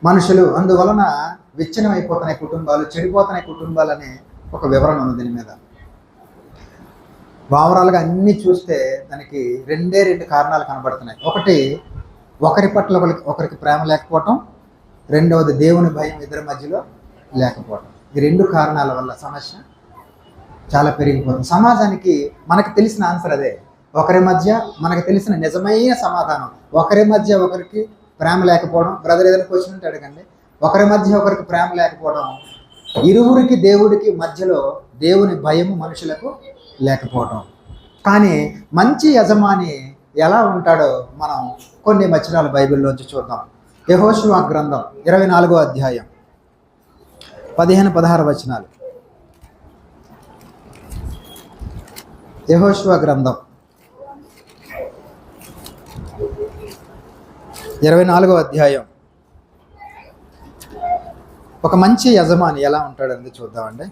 మనుషులు. అందువలన విచ్ఛిన్నం అయిపోతున్నాయి కుటుంబాలు, చెడిపోతున్నాయి కుటుంబాలు అనే ఒక వివరణ ఉంది దీని మీద. ఓవరాల్గా అన్నీ చూస్తే దానికి రెండు కారణాలు కనబడుతున్నాయి. ఒకటి, ఒకరి పట్ల ఒకరికి ప్రేమ లేకపోవటం. రెండవది, దేవుని భయం ఇద్దరి మధ్యలో లేకపోవటం. ఈ రెండు కారణాల వల్ల సమస్య చాలా పెరిగిపోతుంది. సమాజానికి మనకు తెలిసిన ఆన్సర్ అదే. ఒకరి మధ్య మనకు తెలిసిన నిజమైన సమాధానం, ఒకరి మధ్య ఒకరికి ప్రేమ లేకపోవడం. బ్రదర్ ఏదైనా క్వశ్చన్ ఉంటే అడగండి. ఒకరి మధ్య ఒకరికి ప్రేమ లేకపోవడం, ఇరువురికి దేవుడికి మధ్యలో దేవుని భయము మనుషులకు లేకపోవడం. కానీ మంచి యజమాని ఎలా ఉంటాడో మనం కొన్ని వచనాలు బైబిల్లోంచి చూద్దాం. యెహోషువ గ్రంథం 24వ అధ్యాయం 15-16 వచనాలు. యెహోషువ గ్రంథం 24వ అధ్యాయం. ఒక మంచి యజమాని ఎలా ఉంటాడని చూద్దామండి.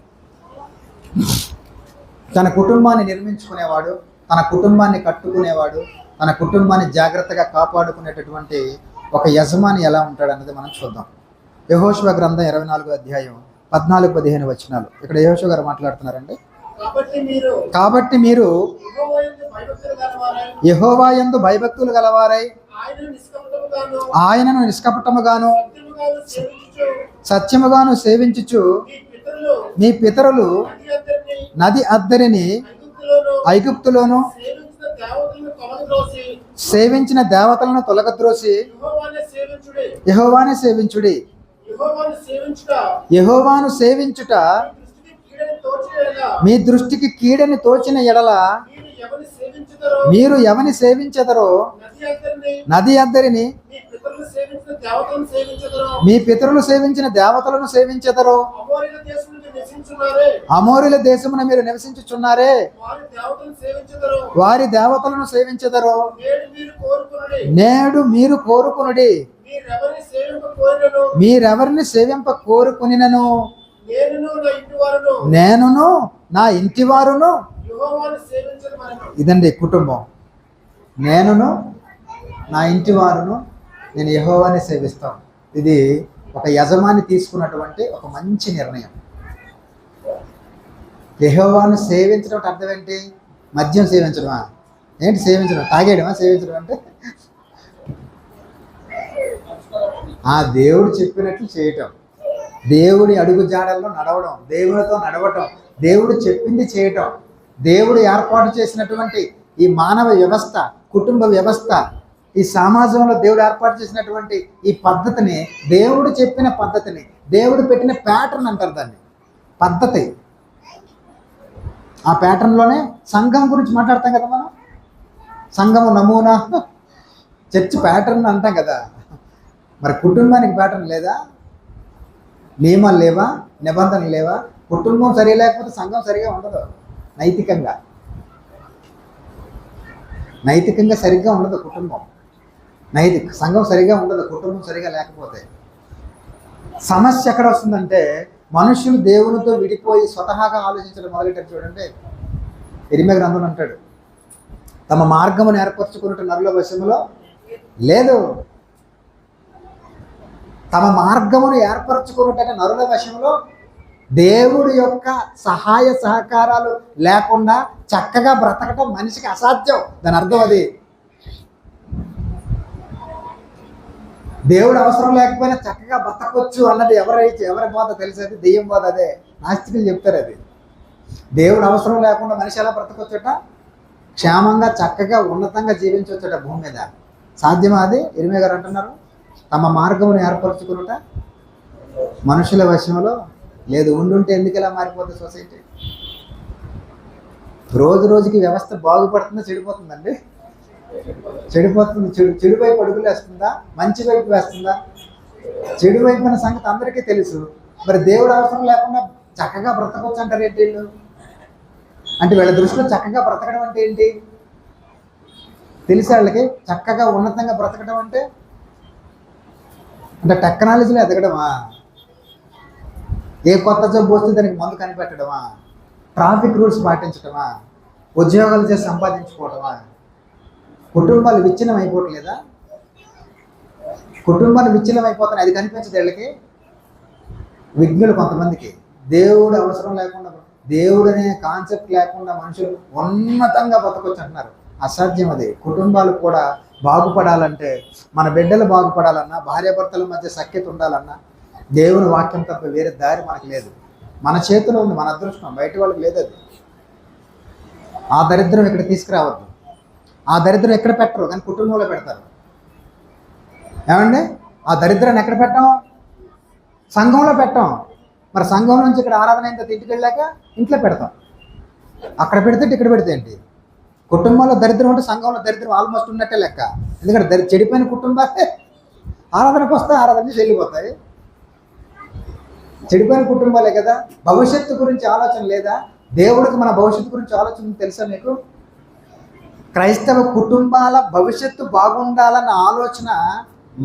తన కుటుంబాన్ని నిర్మించుకునేవాడు, తన కుటుంబాన్ని కట్టుకునేవాడు, తన కుటుంబాన్ని జాగ్రత్తగా కాపాడుకునేటటువంటి ఒక యజమాని ఎలా ఉంటాడనేది మనం చూద్దాం. యెహోషువ గ్రంథం 24వ అధ్యాయం 14-15 వచనాలు. ఇక్కడ యెహోషువ గారు మాట్లాడుతున్నారండి. కాబట్టి మీరు యెహోవా యందు భయభక్తులు గలవారై ఆయనను నిష్కపటముగాను సత్యముగాను సేవించుచు మీ పితరులు నది అద్దరిని ఐగుప్తులోను సేవించిన దేవతలను తొలగద్రోసి యెహోవానే సేవించుడి. యెహోవాను సేవించుట మీ దృష్టికి కీడని తోచిన ఎడల మీరు ఎవని సేవించెదరో నది అద్దరిని మీ పితరులు సేవించిన దేవతలను సేవించెదరో అమోరీల దేశమున మీరు నివసించుచున్నారే వారి దేవతలను సేవించెదరో నేడు మీరు కోరుకునుడి. మీరెవరిని సేవింప కోరుకునినను నేనును నా ఇంటి వారును. ఇదండి కుటుంబం. నేనును నా ఇంటి వారును నేను యెహోవాని సేవిస్తాం. ఇది ఒక యజమాని తీసుకున్నటువంటి ఒక మంచి నిర్ణయం. యెహోవాను సేవించడం అంటే అర్థం ఏంటి? మద్యం సేవించడమా? ఏంటి సేవించడం? తాగేయడమా సేవించడం అంటే? ఆ దేవుడు చెప్పినట్లు చేయటం, దేవుడి అడుగు జాడల్లో నడవడం, దేవుడితో నడవటం, దేవుడు చెప్పింది చేయటం, దేవుడు ఏర్పాటు చేసినటువంటి ఈ మానవ వ్యవస్థ, కుటుంబ వ్యవస్థ, ఈ సమాజంలో దేవుడు ఏర్పాటు చేసినటువంటి ఈ పద్ధతిని, దేవుడు చెప్పిన పద్ధతిని, దేవుడు పెట్టిన ప్యాటర్న్ అంటారు దాన్ని, పద్ధతి. ఆ ప్యాటర్న్లోనే సంఘం గురించి మాట్లాడతాం కదా మనం. సంఘము నమూనా, చర్చ్ ప్యాటర్న్ అంటాం కదా. మరి కుటుంబానికి ప్యాటర్న్ లేదా? నియమాలు లేవా? నిబంధనలు లేవా? కుటుంబం సరిగా లేకపోతే సంఘం సరిగా ఉండదు. నైతికంగా సరిగ్గా ఉండదు కుటుంబం. సంఘం సరిగా ఉండదు కుటుంబం సరిగా లేకపోతే. సమస్య ఎక్కడ వస్తుందంటే మనుషులు దేవునితో విడిపోయి స్వతహాగా ఆలోచించడం మొదలెట్టారు. చూడండి, ఇర్మియా గ్రంథం అంటాడు, తమ మార్గమును ఏర్పరచుకున్నట్టు నరుల వశములో లేదు. తమ మార్గమును ఏర్పరచుకున్నట్టు నరుల వశంలో దేవుడి యొక్క సహాయ సహకారాలు లేకుండా చక్కగా బ్రతకటం మనిషికి అసాధ్యం. దాని అర్థం అది. దేవుడు అవసరం లేకపోయినా చక్కగా బ్రతకొచ్చు అన్నది ఎవరి బోధ తెలుసు? అది దెయ్యం బోధ. అదే నాస్తికులు చెప్తారు. అది దేవుడు అవసరం లేకుండా మనిషి ఎలా బ్రతకొచ్చట? క్షేమంగా చక్కగా ఉన్నతంగా జీవించవచ్చట భూమి మీద. సాధ్యమా? అది ఇర్మియా గారు అంటున్నారు. తమ మార్గమును ఏర్పరచుకున్నట మనుషుల వశంలో లేదు. ఉండుంటే ఎందుకు ఇలా మారిపోతుంది సొసైటీ? రోజు రోజుకి వ్యవస్థ బాగుపడుతుందా చెడిపోతుందండి? చెడిపోతుంది. చెడు వైపు అడుగులు వేస్తుందా? మంచి వైపు వేస్తుందా? చెడు వైపు అనే సంగతి అందరికీ తెలుసు. మరి దేవుడు అవసరం లేకుండా చక్కగా బ్రతకొచ్చు అంటారు ఏంటి వీళ్ళు? అంటే వీళ్ళ దృష్టిలో చక్కగా బ్రతకడం అంటే ఏంటి తెలిసే వాళ్ళకి? చక్కగా ఉన్నతంగా బ్రతకడం అంటే టెక్నాలజీలో ఎదగడమా? ఏ కొత్త జబ్బు వస్తే దానికి మందు కనిపెట్టడమా? Traffic rules పాటించడమా? ఉద్యోగాలు చేసి సంపాదించుకోవడమా? కుటుంబాలు విచ్ఛిన్నం అయిపోవట్లేదా? కుటుంబాలు విచ్ఛిన్నం అయిపోతున్నాయి. అది కనిపించదు వీళ్ళకి. విజ్ఞులు కొంతమందికి దేవుడు అవసరం లేకుండా, దేవుడు అనే కాన్సెప్ట్ లేకుండా మనుషులు ఉన్నతంగా బతకొచ్చు అంటున్నారు. అసాధ్యం అది. కుటుంబాలు కూడా బాగుపడాలంటే, మన బిడ్డలు బాగుపడాలన్నా, భార్యాభర్తల మధ్య సఖ్యత ఉండాలన్నా దేవుని వాక్యం తప్ప వేరే దారి మనకు లేదు. మన చేతిలో ఉంది, మన అదృష్టం. బయట వాళ్ళకి లేదు అది. ఆ దరిద్రం ఇక్కడ తీసుకురావద్దు. ఆ దరిద్రం ఎక్కడ పెట్టరు, కానీ కుటుంబంలో పెడతారు. ఏమండి? ఆ దరిద్రాన్ని ఎక్కడ పెట్టాం? సంఘంలో పెట్టాం. మరి సంఘం నుంచి ఇక్కడ ఆరాధన అయిన తర్వాత ఇంటికి వెళ్ళాక ఇంట్లో పెడతాం. అక్కడ పెడితే ఇక్కడ పెడితే ఏంటి? కుటుంబంలో దరిద్రం ఉంటే సంఘంలో దరిద్రం ఆల్మోస్ట్ ఉన్నట్టే లెక్క. ఎందుకంటే చెడిపోయిన కుటుంబాలే ఆరాధనకు వస్తే ఆరాధన చేసి వెళ్ళిపోతాయి. చెడిపోయిన కుటుంబాలే కదా. భవిష్యత్తు గురించి ఆలోచన లేదా? దేవుడికి మన భవిష్యత్తు గురించి ఆలోచన తెలుసా మీకు? క్రైస్తవ కుటుంబాల భవిష్యత్తు బాగుండాలన్న ఆలోచన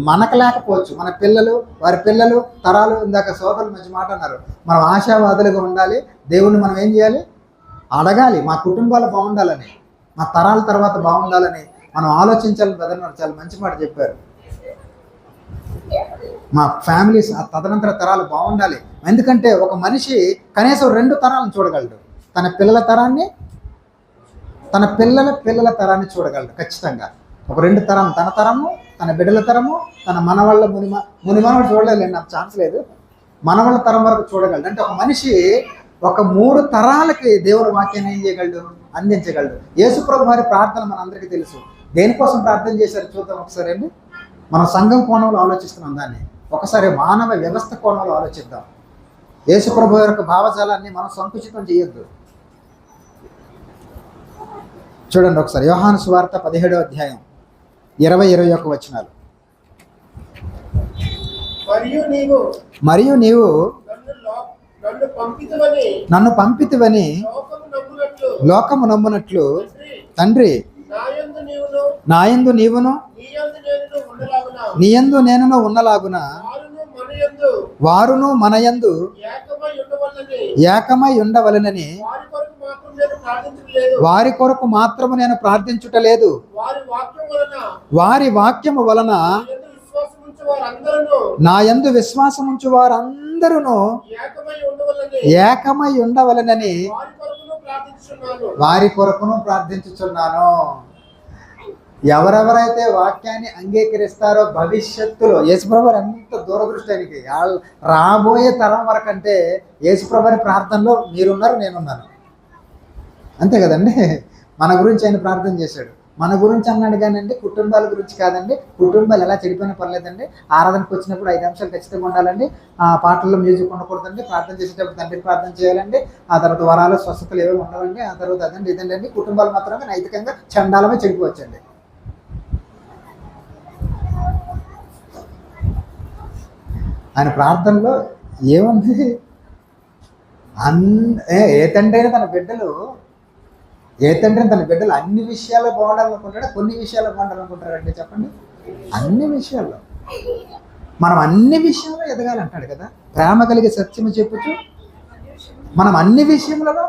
మనకు లేకపోవచ్చు. మన పిల్లలు, వారి పిల్లలు, తరాలు, ఇందాక సోదరులు మంచి మాట అన్నారు, మనం ఆశావాదులుగా ఉండాలి. దేవుణ్ణి మనం ఏం చేయాలి? అడగాలి, మా కుటుంబాలు బాగుండాలని, మా తరాల తర్వాత బాగుండాలని మనం ఆలోచించాలని బ్రదర్ చాలా మంచి మాట చెప్పారు. మా ఫ్యామిలీస్ తదనంతర తరాలు బాగుండాలి. ఎందుకంటే ఒక మనిషి కనీసం 2 తరాలను చూడగలడు. తన పిల్లల తరాన్ని, తన పిల్లల తరాన్ని చూడగలడు ఖచ్చితంగా. ఒక 2 తరం, తన తరము, తన బిడ్డల తరము, తన మనవాళ్ళ మునిమనవాడు చూడలేదు, నాకు ఛాన్స్ లేదు, మనవాళ్ళ తరం వరకు చూడగలడు. అంటే ఒక మనిషి ఒక 3 తరాలకి దేవుని వాక్యాన్ని ఏం చేయగలడు? అందించగలడు. యేసుప్రభు వారి ప్రార్థన మనందరికీ తెలుసు. దేనికోసం ప్రార్థన చేశారు చూద్దాం ఒకసారి అండి. మనం సంఘం కోణంలో ఆలోచిస్తున్నాం దాన్ని, ఒకసారి మానవ వ్యవస్థ కోణంలో ఆలోచిద్దాం. యేసుప్రభు యొక్క భావజాలాన్ని మనం సంకుచితం చేయొద్దు. చూడండి ఒకసారి యోహాను సువార్త 17వ అధ్యాయం 20-21 వచనాలు. మరియు నీవు నన్ను పంపితివని లోకము నమ్మునట్లు తండ్రి నాయందు నీవును నీయందు నేనును ఉన్నలాగున వారును మనయందు ఏకమై ఉండవలెనని వారి కొరకు మాత్రము నేను ప్రార్థించుటలేదు. వారి వాక్యము వలన నా యందు విశ్వాసముంచు వారందరూ ఏకమై ఉండవలెనని వారి కొరకును ప్రార్థించుచున్నాను. ఎవరెవరైతే వాక్యాన్ని అంగీకరిస్తారో భవిష్యత్తులో, యేసుప్రభు ఎంత దూరదృష్టి ఆయనకి, రాబోయే తరం వరకు అంటే యేసుప్రభుని ప్రార్థనలో మీరున్నారు, నేనున్నాను, అంతే కదండి. మన గురించి ఆయన ప్రార్థన చేశాడు. మన గురించి అన్నాడు కానండి, కుటుంబాల గురించి కాదండి. కుటుంబాలు ఎలా చెడిపోయినా పర్లేదండి, ఆరాధనకు వచ్చినప్పుడు 5 నిమిషాలు ఖచ్చితంగా ఉండాలండి, ఆ పాటల్లో మ్యూజిక్ ఉండకూడదండి, ప్రార్థన చేసేటప్పుడు తండ్రికి ప్రార్థన చేయాలండి, ఆ తర్వాత వరాలు స్వస్థతలు ఏవో ఉండవండి, ఆ తర్వాత అదండి ఇదండి. కుటుంబాలు మాత్రమే నైతికంగా చండాలమే చెడిపోవచ్చండి. ఆయన ప్రార్థనలో ఏముంది? ఏ తండ్రి అయినా తన బిడ్డలు అన్ని విషయాల్లో బాగుండాలనుకుంటాడా? కొన్ని విషయాల్లో బాగుండాలనుకుంటాడంటే చెప్పండి. అన్ని విషయాల్లో మనం అన్ని విషయాల్లో ఎదగాలంటాడు కదా. ప్రేమ కలిగే సత్యము చెప్పుచు మనం అన్ని విషయములలో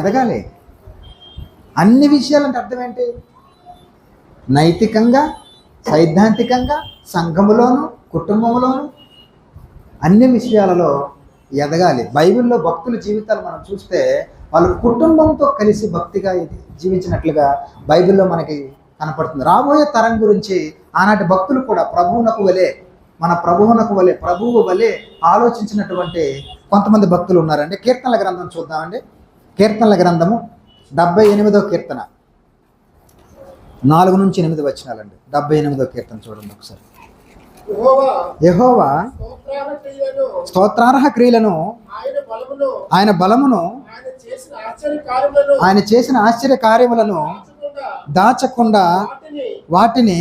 ఎదగాలి. అన్ని విషయాలంటే అర్థం ఏంటి? నైతికంగా, సైద్ధాంతికంగా, సంఘములోను, కుటుంబంలోను అన్ని విషయాలలో ఎదగాలి. బైబిల్లో భక్తుల జీవితాలు మనం చూస్తే వాళ్ళు కుటుంబంతో కలిసి భక్తిగా జీవించినట్లుగా బైబిల్లో మనకి కనపడుతుంది. రాబోయే తరం గురించి ఆనాటి భక్తులు కూడా ప్రభువు వలె ఆలోచించినటువంటి కొంతమంది భక్తులు ఉన్నారండి. కీర్తనల గ్రంథం చూద్దామండి. కీర్తనల గ్రంథము 78వ కీర్తన 4-8 వచనాలండి. 78వ కీర్తన చూడండి ఒకసారి. యెహోవా స్తోత్రార్హ క్రియలను, ఆయన బలమును, ఆయన చేసిన ఆశ్చర్య కార్యములను దాచకుండా వాటిని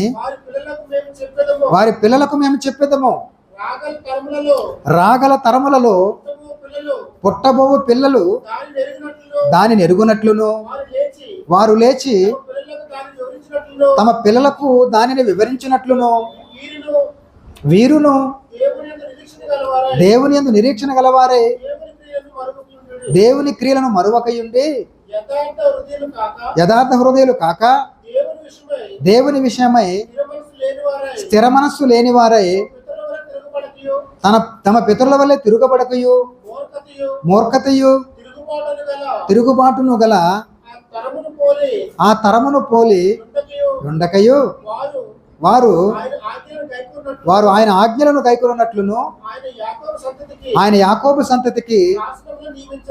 వారి పిల్లలకు మేము చెప్పేదము. రాగల తరములలో పుట్టబోవు పిల్లలు దానిని ఎరుగునట్లును, వారు లేచి తమ పిల్లలకు దానిని వివరించినట్లును, వీరును దేవుని యందు నిరీక్షణ గలవారే దేవుని క్రియలను మరువకయుండి యథార్థ హృదయులు కాక దేవుని విషయమై స్థిర మనస్సు లేని వారై తమ పితరుల వల్లే తిరుగుబడకయు మూర్ఖతయు తిరుగుబాటును గల ఆ తరమును పోలి ఉండకయు వారు ఆయన ఆజ్ఞలను గైకొనున్నట్లును ఆయన యాకోబు సంతతికి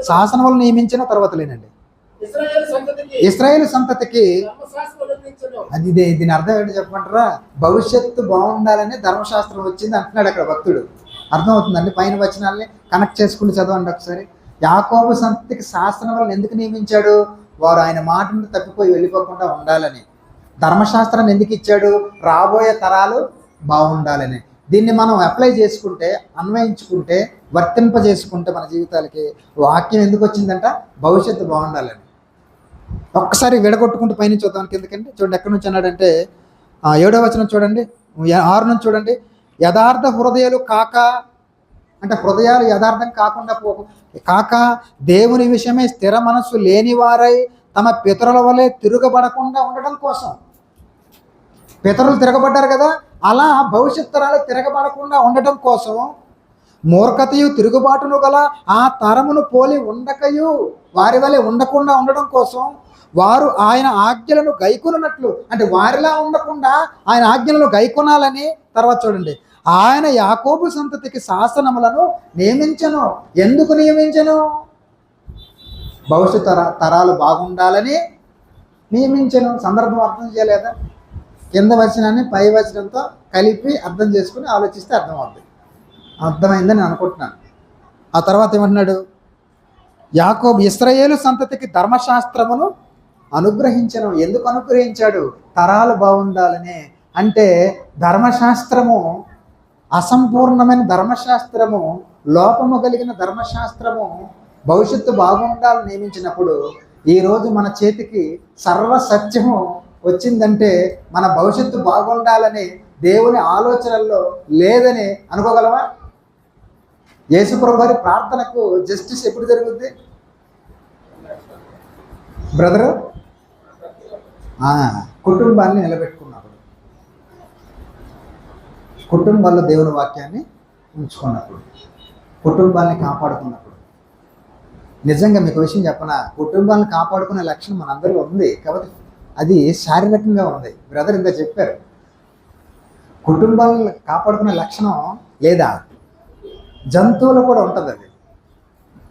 శాసనములు నియమించిన తర్వాత లేనండి. ఇశ్రాయేలు సంతతికి అది దీని అర్థం ఏంటి చెప్పమంటారా? భవిష్యత్తు బాగుండాలని ధర్మశాస్త్రం వచ్చింది అంటున్నాడు అక్కడ భక్తుడు. అర్థమవుతుందండి? పైన వచనాల్ని కనెక్ట్ చేసుకుంటూ చదవండి ఒకసారి. యాకోబు సంతతికి శాసనములను ఎందుకు నియమించాడు? వారు ఆయన మాట నుండి తప్పిపోయి వెళ్ళిపోకుండా ఉండాలని. ధర్మశాస్త్రాన్ని ఎందుకు ఇచ్చాడు? రాబోయే తరాలు బాగుండాలని. దీన్ని మనం అప్లై చేసుకుంటే, అన్వయించుకుంటే, వర్తింపజేసుకుంటే మన జీవితాలకి వాక్యం ఎందుకు వచ్చిందంట? భవిష్యత్తు బాగుండాలని. ఒక్కసారి విడగొట్టుకుంటూ పైనుంచి చూద్దాం కిందకండి. చూడండి ఎక్కడి నుంచి అన్నాడంటే 7వ వచనం చూడండి, 6 నుంచి చూడండి. యథార్థ హృదయాలు కాక, అంటే హృదయాలు యథార్థం కాకుండా కాక దేవుని విషయమే స్థిర మనస్సు లేని వారై తమ పితరుల వలె తిరగబడకుండా ఉండడం కోసం. పితరులు తిరగబడ్డారు కదా, అలా భవిష్యత్ తరాలు తిరగబడకుండా ఉండటం కోసం మూర్ఖతయు తిరుగుబాటును గల ఆ తరమును పోలి ఉండకయు వారి వలె ఉండకుండా ఉండడం కోసం వారు ఆయన ఆజ్ఞలను గైకొనున్నట్లు, అంటే వారిలా ఉండకుండా ఆయన ఆజ్ఞలను గైకొనాలని. తర్వాత చూడండి, ఆయన యాకోబు సంతతికి శాసనములను నియమించను. ఎందుకు నియమించను? భవిష్యత్ తరాలు బాగుండాలని నియమించను. సందర్భం అర్థం చేయలేదా? కింద వచనాన్ని పై వచనంతో కలిపి అర్థం చేసుకుని ఆలోచిస్తే అర్థమవుతుంది. అర్థమైందని నేను అనుకుంటున్నాను. ఆ తర్వాత ఏమంటున్నాడు? యాకోబు ఇశ్రాయేలు సంతతికి ధర్మశాస్త్రమును అనుగ్రహించను. ఎందుకు అనుగ్రహించాడు? తరాలు బాగుండాలని. అంటే ధర్మశాస్త్రము అసంపూర్ణమైన ధర్మశాస్త్రము, లోపము కలిగిన ధర్మశాస్త్రము భవిష్యత్తు బాగుండాలని నియమించినప్పుడు ఈరోజు మన చేతికి సర్వసత్యము వచ్చిందంటే మన భవిష్యత్తు బాగుండాలని దేవుని ఆలోచనల్లో లేదని అనుకోగలవా? యేసుప్రభు వారి ప్రార్థనకు జస్టిస్ ఎప్పుడు జరుగుద్ది బ్రదరు? కుటుంబాన్ని నిలబెట్టుకున్నప్పుడు, కుటుంబాల్లో దేవుని వాక్యాన్ని ఉంచుకున్నప్పుడు, కుటుంబాన్ని కాపాడుకున్నప్పుడు. నిజంగా మీకు విషయం చెప్పనా, కుటుంబాన్ని కాపాడుకునే లక్షణం మనందరిలో ఉంది, కాబట్టి అది శారీరకంగా ఉంది. బ్రదర్ ఇంత చెప్పారు, కుటుంబాలను కాపాడుకునే లక్షణం లేదా జంతువులు కూడా ఉంటుంది. అది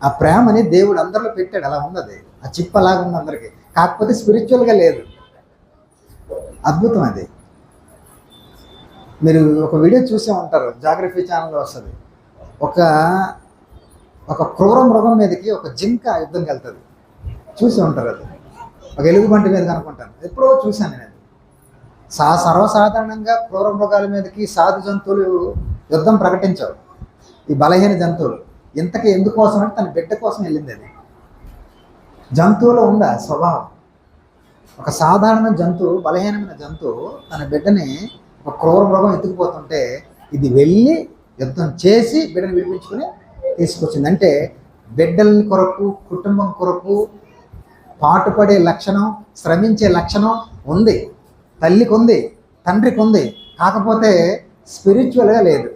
ఆ ప్రేమని దేవుడు అందరిలో పెట్టాడు, అలా ఉంది. అది ఆ చిప్ అలాగా ఉంది అందరికీ, కాకపోతే స్పిరిచువల్గా లేదు. అద్భుతం అది. మీరు ఒక వీడియో చూసే ఉంటారు, జాగ్రఫీ ఛానల్లో వస్తుంది. ఒక క్రూర మృగం మీదకి ఒక జింక యుద్ధంకి వెళ్తుంది, చూసి ఉంటారు. అది ఒక ఎలుగుబంటి మీద అనుకుంటాను, ఎప్పుడో చూశాను నేను. సర్వసాధారణంగా క్రూర మృగాల మీదకి సాధు జంతువులు యుద్ధం ప్రకటించవు. ఈ బలహీన జంతువులు ఇంతకీ ఎందుకోసం అంటే తన బిడ్డ కోసం వెళ్ళింది. అది జంతువులో ఉందా స్వభావం. ఒక సాధారణ జంతువు, బలహీనమైన జంతువు తన బిడ్డని ఒక క్రూర మృగం ఎత్తుకుపోతుంటే ఇది వెళ్ళి యుద్ధం చేసి బిడ్డను విడిపించుకుని తీసుకొచ్చింది. అంటే బిడ్డల కొరకు, కుటుంబం కొరకు పాటుపడే లక్షణం, శ్రమించే లక్షణం ఉంది. తల్లికి ఉంది, తండ్రికి ఉంది, కాకపోతే స్పిరిచువల్గా లేదు.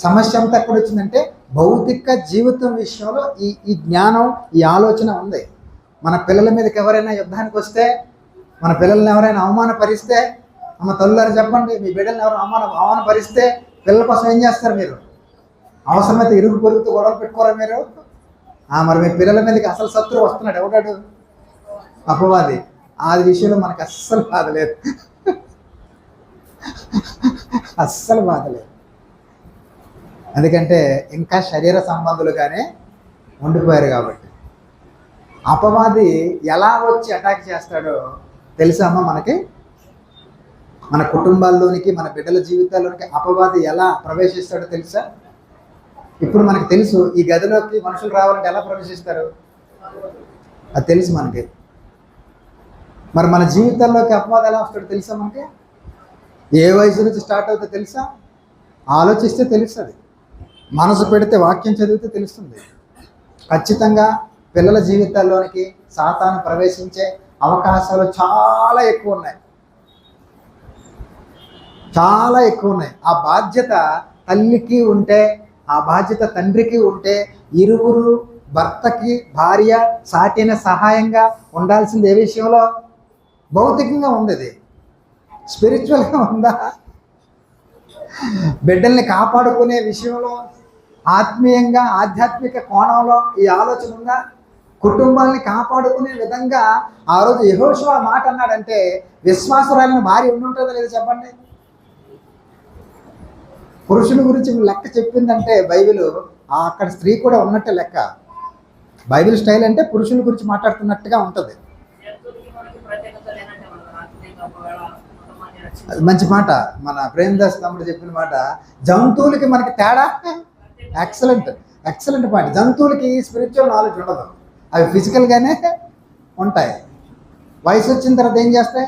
సమస్య అంతా ఎక్కడ వచ్చిందంటే భౌతిక జీవితం విషయంలో ఈ జ్ఞానం, ఈ ఆలోచన ఉంది. మన పిల్లల మీదకి ఎవరైనా యుద్ధానికి వస్తే, మన పిల్లల్ని ఎవరైనా అవమానపరిస్తే, అమ్మ తల్లులారు చెప్పండి, మీ బిడ్డల్ని ఎవరు అవమానపరిస్తే పిల్లల కోసం ఏం చేస్తారు మీరు? అవసరమైతే ఇరుగు పొరుగుతూ గొడవలు పెట్టుకోరా మీరు? మరి మీ పిల్లల మీదకి అసలు శత్రువు వస్తున్నాడు, ఎవడాడు? అపవాది. ఆ విషయంలో మనకు అస్సలు బాధ లేదు, అస్సలు బాధ లేదు. ఎందుకంటే ఇంకా శరీర సంబంధులుగానే ఉండిపోయారు కాబట్టి. అపవాది ఎలా వచ్చి అటాక్ చేస్తాడో తెలుసా అమ్మ మనకి? మన కుటుంబాల్లోనికి, మన బిడ్డల జీవితాల్లోనికి అపవాది ఎలా ప్రవేశిస్తాడో తెలుసా? ఇప్పుడు మనకు తెలుసు, ఈ గదిలోకి మనుషులు రావాలంటే ఎలా ప్రవేశిస్తారు అది తెలుసు మనకి. మరి మన జీవితాల్లోకి అపవాదం ఎలా వస్తాడో తెలుసా మనకి? ఏ వయసు నుంచి స్టార్ట్ అవుతుందో తెలుసా? ఆలోచిస్తే తెలుస్తుంది, మనసు పెడితే, వాక్యం చదివితే తెలుస్తుంది. ఖచ్చితంగా పిల్లల జీవితాల్లోనికి సాతాను ప్రవేశించే అవకాశాలు చాలా ఎక్కువ ఉన్నాయి, చాలా ఎక్కువ ఉన్నాయి. ఆ బాధ్యత తల్లికి ఉంటే, ఆ బాధ్యత తండ్రికి ఉంటే, ఇరువురు భర్తకి భార్య సాటిన సహాయంగా ఉండాల్సింది ఏ విషయంలో? భౌతికంగా ఉంది, అది స్పిరిచువల్గా ఉందా? బిడ్డల్ని కాపాడుకునే విషయంలో ఆత్మీయంగా, ఆధ్యాత్మిక కోణంలో ఈ ఆలోచన ఉందా? కుటుంబాన్ని కాపాడుకునే విధంగా ఆ రోజు యెహోషువ మాట అన్నాడంటే విశ్వాసురాలైన భార్య ఉంటుందో లేదో చెప్పండి. పురుషుల గురించి లెక్క చెప్పిందంటే బైబిల్, అక్కడ స్త్రీ కూడా ఉన్నట్టే లెక్క. బైబిల్ స్టైల్ అంటే పురుషుల గురించి మాట్లాడుతున్నట్టుగా ఉంటుంది. మంచి మాట, మన ప్రేమదాస్ తమ్ముడు చెప్పిన మాట. జంతువులకి మనకి తేడా ఎక్సలెంట్ పాయింట్. జంతువులకి స్పిరిచువల్ నాలెడ్జ్ ఉండదు, అవి ఫిజికల్గానే ఉంటాయి. వయసు వచ్చిన తర్వాత ఏం చేస్తాయి?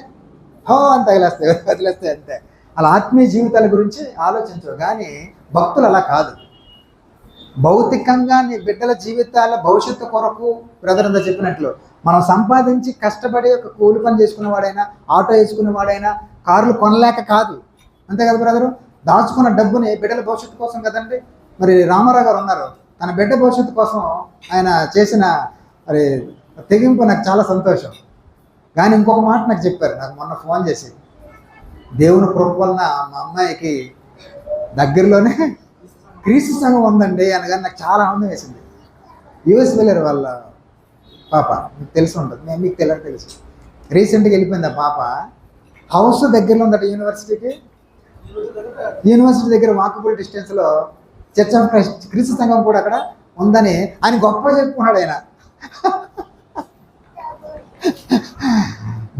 హో అని తగిలేస్తాయి, వదిలేస్తాయి అంతే. అలా ఆత్మీయ జీవితాల గురించి ఆలోచించవు. కానీ భక్తులు అలా కాదు. భౌతికంగా నీ బిడ్డల జీవితాల భవిష్యత్తు కొరకు బ్రదర్ అంతా చెప్పినట్లు మనం సంపాదించి కష్టపడి ఒక కూలి పని చేసుకునేవాడైనా, ఆటో వేసుకునేవాడైనా, కార్లు కొనలేక కాదు, అంతే కదా బ్రదరు. దాచుకున్న డబ్బుని బిడ్డల భవిష్యత్తు కోసం కదండి. మరి రామారావు గారు ఉన్నారు, తన బిడ్డ భవిష్యత్తు కోసం ఆయన చేసిన మరి తెగింపు నాకు చాలా సంతోషం. కానీ ఇంకొక మాట నాకు చెప్పారు, నాకు మొన్న ఫోన్ చేసి, దేవుని కృప వలన మా అమ్మాయికి దగ్గరలోనే క్రీస్తు సంఘం ఉందండి అనగానే నాకు చాలా ఆనందం వేసింది. యూఎస్ వెళ్ళారు వాళ్ళ పాప, మీకు తెలిసి ఉంటుంది, మీకు తెలుసు. రీసెంట్గా వెళ్ళిపోయింది ఆ పాప. హౌస్ దగ్గరలో ఉందట యూనివర్సిటీకి. యూనివర్సిటీ దగ్గర వాకబుల్ డిస్టెన్స్లో చర్చ్ ఆఫ్ క్రైస్ట్ క్రీస్తు సంఘం కూడా అక్కడ ఉందని ఆయన గొప్ప చెప్పుకున్నాడు. ఆయన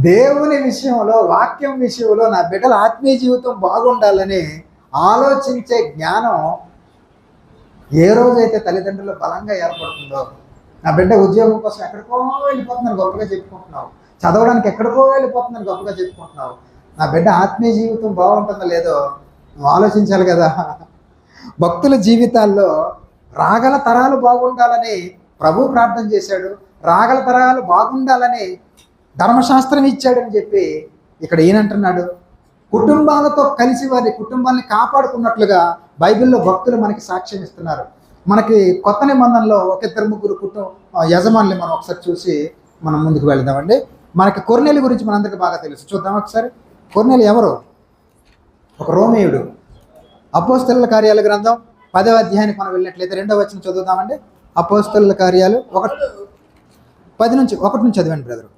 దేవుని విషయంలో, వాక్యం విషయంలో నా బిడ్డల ఆత్మీయ జీవితం బాగుండాలని ఆలోచించే జ్ఞానం ఏ రోజైతే తల్లిదండ్రులు బలంగా ఏర్పడుతుందో, నా బిడ్డ ఉద్యోగం కోసం ఎక్కడికో వెళ్ళిపోతుందని గొప్పగా చెప్పుకుంటున్నావు, చదవడానికి ఎక్కడికో వెళ్ళిపోతుందని గొప్పగా చెప్పుకుంటున్నావు, నా బిడ్డ ఆత్మీయ జీవితం బాగుంటుందో లేదో నువ్వు ఆలోచించాలి కదా. భక్తుల జీవితాల్లో రాగల తరాలు బాగుండాలని ప్రభు ప్రార్థన చేశాడు, రాగల తరాలు బాగుండాలని ధర్మశాస్త్రం ఇచ్చాడని చెప్పి ఇక్కడ ఈయనంటున్నాడు. కుటుంబాలతో కలిసి వారి కుటుంబాన్ని కాపాడుకున్నట్లుగా బైబిల్లో భక్తులు మనకి సాక్ష్యం ఇస్తున్నారు. మనకి కొత్త నిబంధనలో ఒక ఇద్దరు ముగ్గురు యజమానులు మనం ఒకసారి చూసి మనం ముందుకు వెళ్దామండి. మనకి కొర్నేలి గురించి మనందరికీ బాగా తెలుసు. చూద్దాం ఒకసారి. కొర్నేలి ఎవరు? ఒక రోమేయుడు. అపోస్తలుల కార్యాల గ్రంథం 10వ అధ్యాయానికి మనం వెళ్ళినట్లయితే 2వ వచనం చదువుదామండి. అపోస్తలుల కార్యాలు 1 నుంచి చదవండి బ్రదరు.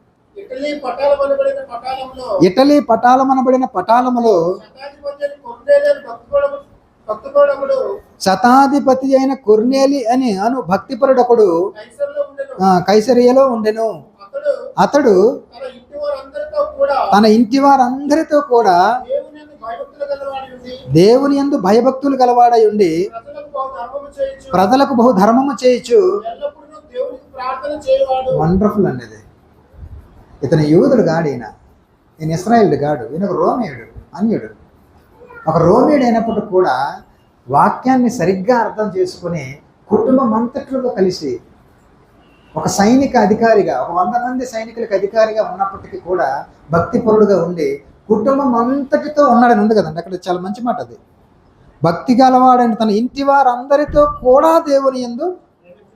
ఇటలీ పటాలమనబడిన పటాలములో శతాధిపతి అయిన కొర్నేలి అని భక్తిపరుడొకడు కైసరియలో ఉండెను. అతడు తన ఇంటి వారందరితో కూడా దేవుని యందు భయభక్తులు గలవాడై ఉండి ప్రజలకు బహు ధర్మము చేయుచు. వండర్ఫుల్ అండి ఇది. ఇతను యూదుడు గాడు, ఈయన ఇస్రాయేలుడు గాడు, ఈయన ఒక రోమేయుడు, అన్యుడు. ఒక రోమేయుడు అయినప్పటికీ కూడా వాక్యాన్ని సరిగ్గా అర్థం చేసుకుని కుటుంబం అంతట్లో కలిసి ఒక సైనిక అధికారిగా, ఒక 100 మంది సైనికులకు అధికారిగా ఉన్నప్పటికీ కూడా భక్తిపరుడుగా ఉండి కుటుంబం అంతటితో ఉన్నాడని ఉంది కదండి. అక్కడ చాలా మంచి మాట అది. భక్తి గలవాడని తన ఇంటి వారందరితో కూడా దేవుని యందు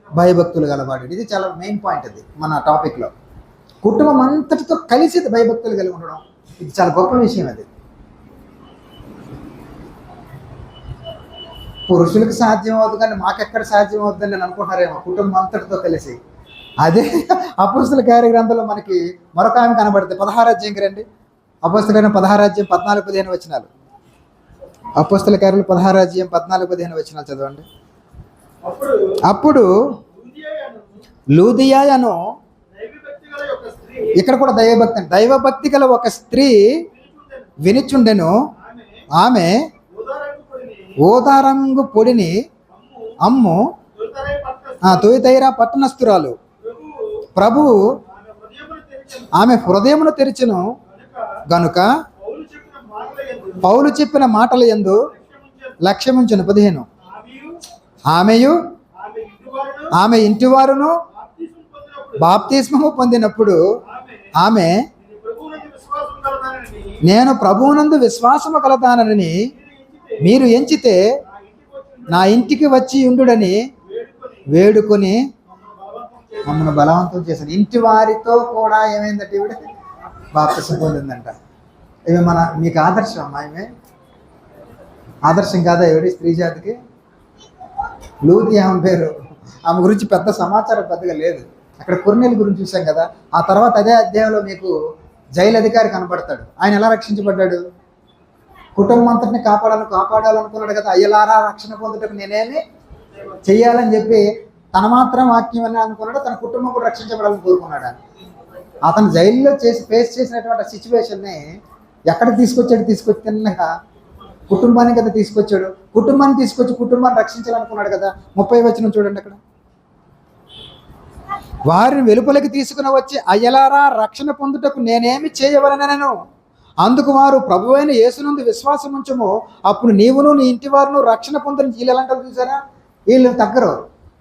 భయభక్తులు గలవాడు. ఇది చాలా మెయిన్ పాయింట్ అది మన టాపిక్లో. కుటుంబం అంతటితో కలిసి భయభక్తులు కలిగి ఉండడం, ఇది చాలా గొప్ప విషయం. అది పురుషులకు సాధ్యం అవుతుంది కానీ మాకెక్కడ సాధ్యం అవుతుందని నేను అనుకుంటున్నారేమో. కుటుంబం అంతటితో కలిసి. అదే అపోస్తలుల కార్య గ్రంథంలో మనకి మరొక ఆమె కనబడుతుంది. 16వ అధ్యాయంకి రండి. అపోస్తలుల కార్యం 16వ అధ్యాయం 14-15 వచనాలు. అపోస్తలుల కార్యాలు 16వ అధ్యాయం 14-15 వచనాలు చదవండి. అప్పుడు లూదియాను, ఇక్కడ కూడా దైవభక్తి గల ఒక స్త్రీ వినిచుండెను. ఆమె ఊదారంగు పొడిని అమ్ము తొయితైరా పట్టణస్థురాలు. ప్రభువు ఆమె హృదయమును తెరిచెను గనుక పౌలు చెప్పిన మాటల యందు లక్ష్యముంచెను. 15 ఆమెయు ఆమె ఇంటివారును బాప్తిస్మము పొందినప్పుడు ఆమె నేను ప్రభువునందు విశ్వాసము కలదానని మీరు ఎంచితే నా ఇంటికి వచ్చి ఉండుడని వేడుకొని మమ్మల్ని బలవంతం చేశాను. ఇంటి వారితో కూడా ఏమైందంటే ఇవిడ బాప్తిసం పొందిందంట. ఇవి మీకు ఆదర్శం అమ్మా. ఇవే ఆదర్శం కాదా ఎవరి స్త్రీ జాతికి? లూది ఆమె పేరు. ఆమె గురించి పెద్ద సమాచారం పెద్దగా లేదు. అక్కడ కొర్నేలి గురించి చూసాం కదా. ఆ తర్వాత అదే అధ్యాయంలో మీకు జైలు అధికారి కనపడతాడు. ఆయన ఎలా రక్షించబడ్డాడు? కుటుంబం అంతటిని కాపాడాలనుకున్నాడు కదా. అయ్యలారా రక్షణ పొందుటకు నేనేమి చెయ్యాలని చెప్పి తన మాత్రం వాక్యం అని అనుకున్నాడు. తన కుటుంబం కూడా రక్షించబడాలని కోరుకున్నాడు. అతను జైల్లో ఫేస్ చేసినటువంటి సిచ్యువేషన్ని ఎక్కడ తీసుకొచ్చి తిన్నగా కుటుంబాన్ని కదా తీసుకొచ్చాడు. కుటుంబాన్ని తీసుకొచ్చి కుటుంబాన్ని రక్షించాలనుకున్నాడు కదా. 30 వచనం చూడండి. అక్కడ వారిని వెలుపలికి తీసుకుని వచ్చి అయ్యలారా రక్షణ పొందుటకు నేనేమి చేయవలనను. అందుకు వారు ప్రభువైన యేసునందు విశ్వాసం ఉంచము, అప్పుడు నీవును నీ ఇంటి వారును రక్షణ పొందని. వీళ్ళు ఎలా అంటారు చూసారా? వీళ్ళు తగ్గరు.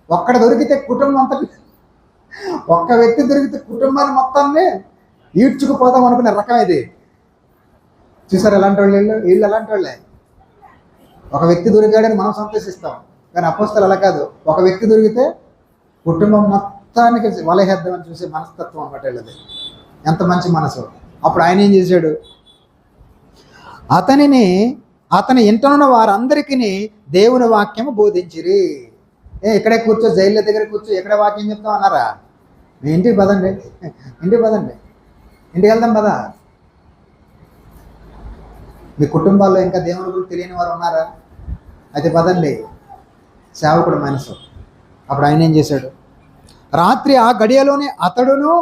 ఒక్కడ దొరికితే కుటుంబం అంతా, ఒక్క వ్యక్తి దొరికితే కుటుంబాన్ని మొత్తాన్ని ఈడ్చుకుపోదాం అనుకునే రకం ఇది. చూసారు ఎలాంటి వాళ్ళు వీళ్ళు ఎలాంటి వాళ్ళే. ఒక వ్యక్తి దొరికాడని మనం సంతోషిస్తాం, కానీ అపోస్తలు అలా కాదు. ఒక వ్యక్తి దొరికితే కుటుంబం మొత్తానికి వలహేద్దామని చూసే మనస్తత్వం అన్నమాట వీళ్ళది. ఎంత మంచి మనసు. అప్పుడు ఆయన ఏం చేశాడు? అతని ఇంటనున్న వారందరికీ దేవుని వాక్యము బోధించిరి. ఇక్కడే కూర్చో, జైళ్ళ దగ్గర కూర్చో, ఎక్కడే వాక్యం చెప్తాం అన్నారా? మీ ఇంటికి పదండి, ఇంటికి వెళ్దాం పదా. మీ కుటుంబాల్లో ఇంకా దేవుని గురించి తెలియని వారు ఉన్నారా? అయితే పదండి. సేవకుడు మనసు. అప్పుడు ఆయన ఏం చేశాడు? రాత్రి ఆ గడియలోనే అతడును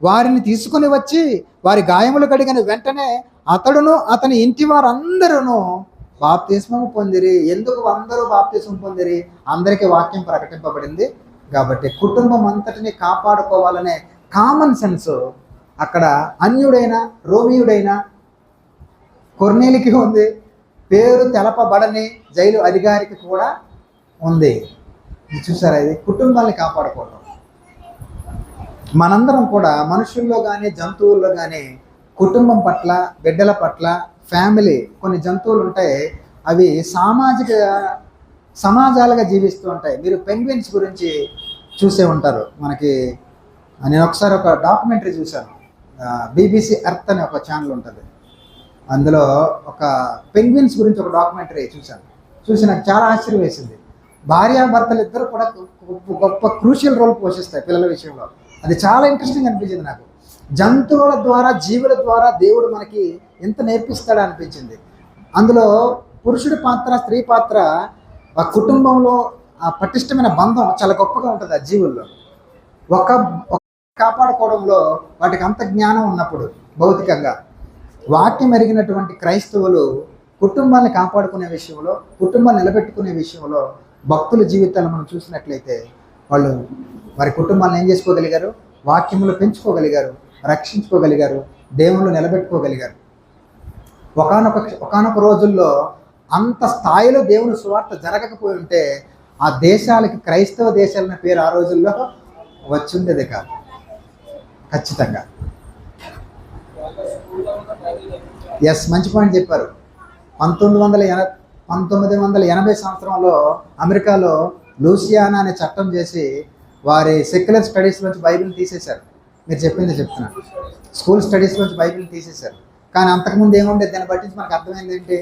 వారిని తీసుకుని వచ్చి వారి గాయములు కడిగిన వెంటనే అతడును అతని ఇంటి వారందరూ బాప్తిస్మము పొందిరి. ఎందుకు అందరూ బాప్తిస్మం పొందిరి? అందరికీ వాక్యం ప్రకటింపబడింది కాబట్టి. కుటుంబం అంతటిని కాపాడుకోవాలనే కామన్ సెన్స్ అక్కడ అన్యుడైన రోమియుడైన కొర్నేలికి ఉంది. పేరు తెలపబడని జైలు అధికారికి కూడా ఉంది. చూసారా? ఇది కుటుంబాన్ని కాపాడుకోవడం. మనందరం కూడా మనుషుల్లో కానీ జంతువుల్లో కానీ కుటుంబం పట్ల, బిడ్డల పట్ల, ఫ్యామిలీ, కొన్ని జంతువులు ఉంటాయి, అవి సమాజాలుగా జీవిస్తూ ఉంటాయి. మీరు పెంగ్విన్స్ గురించి చూసే ఉంటారు. నేను ఒకసారి ఒక డాక్యుమెంటరీ చూశాను. BBC ఎర్త్ అనే ఒక ఛానల్ ఉంటుంది. అందులో ఒక పెంగ్విన్స్ గురించి ఒక డాక్యుమెంటరీ చూసి నాకు చాలా ఆశ్చర్యం వేసింది. భార్యాభర్తలు ఇద్దరు కూడా గొప్ప క్రూషియల్ రోల్ పోషిస్తాయి పిల్లల విషయంలో. అది చాలా ఇంట్రెస్టింగ్ అనిపించింది నాకు. జంతువుల ద్వారా, జీవుల ద్వారా దేవుడు మనకి ఎంత నేర్పిస్తాడా అనిపించింది. అందులో పురుషుడి పాత్ర, స్త్రీ పాత్ర, ఆ కుటుంబంలో ఆ పటిష్టమైన బంధం చాలా గొప్పగా ఉంటుంది ఆ జీవుల్లో. ఒక కాపాడుకోవడంలో వాటికి అంత జ్ఞానం ఉన్నప్పుడు భౌతికంగా, వాక్యం ఎరిగినటువంటి క్రైస్తవులు కుటుంబాన్ని కాపాడుకునే విషయంలో, కుటుంబాన్ని నిలబెట్టుకునే విషయంలో భక్తుల జీవితాలు మనం చూసినట్లయితే వాళ్ళు వారి కుటుంబాలను ఏం చేసుకోగలిగారు? వాక్యములు పెంచుకోగలిగారు, రక్షించుకోగలిగారు, దేవుళ్ళు నిలబెట్టుకోగలిగారు. ఒకానొక రోజుల్లో అంత స్థాయిలో దేవుని సువార్త జరగకపోయి ఉంటే ఆ దేశాలకి క్రైస్తవ దేశాలన్న పేరు ఆ రోజుల్లో వచ్చిండేది కాదు. ఖచ్చితంగా. మంచి పాయింట్ చెప్పారు. 1980 సంవత్సరంలో అమెరికాలో లూసియానా అనే చట్టం చేసి వారి సెక్యులర్ స్టడీస్ నుంచి బైబిల్ని తీసేశారు. మీరు చెప్పింది చెప్తున్నాను. స్కూల్ స్టడీస్ నుంచి బైబిల్ని తీసేశారు. కానీ అంతకుముందు ఏముండేది? దాన్ని బట్టి మనకు అర్థమైంది ఏంటి?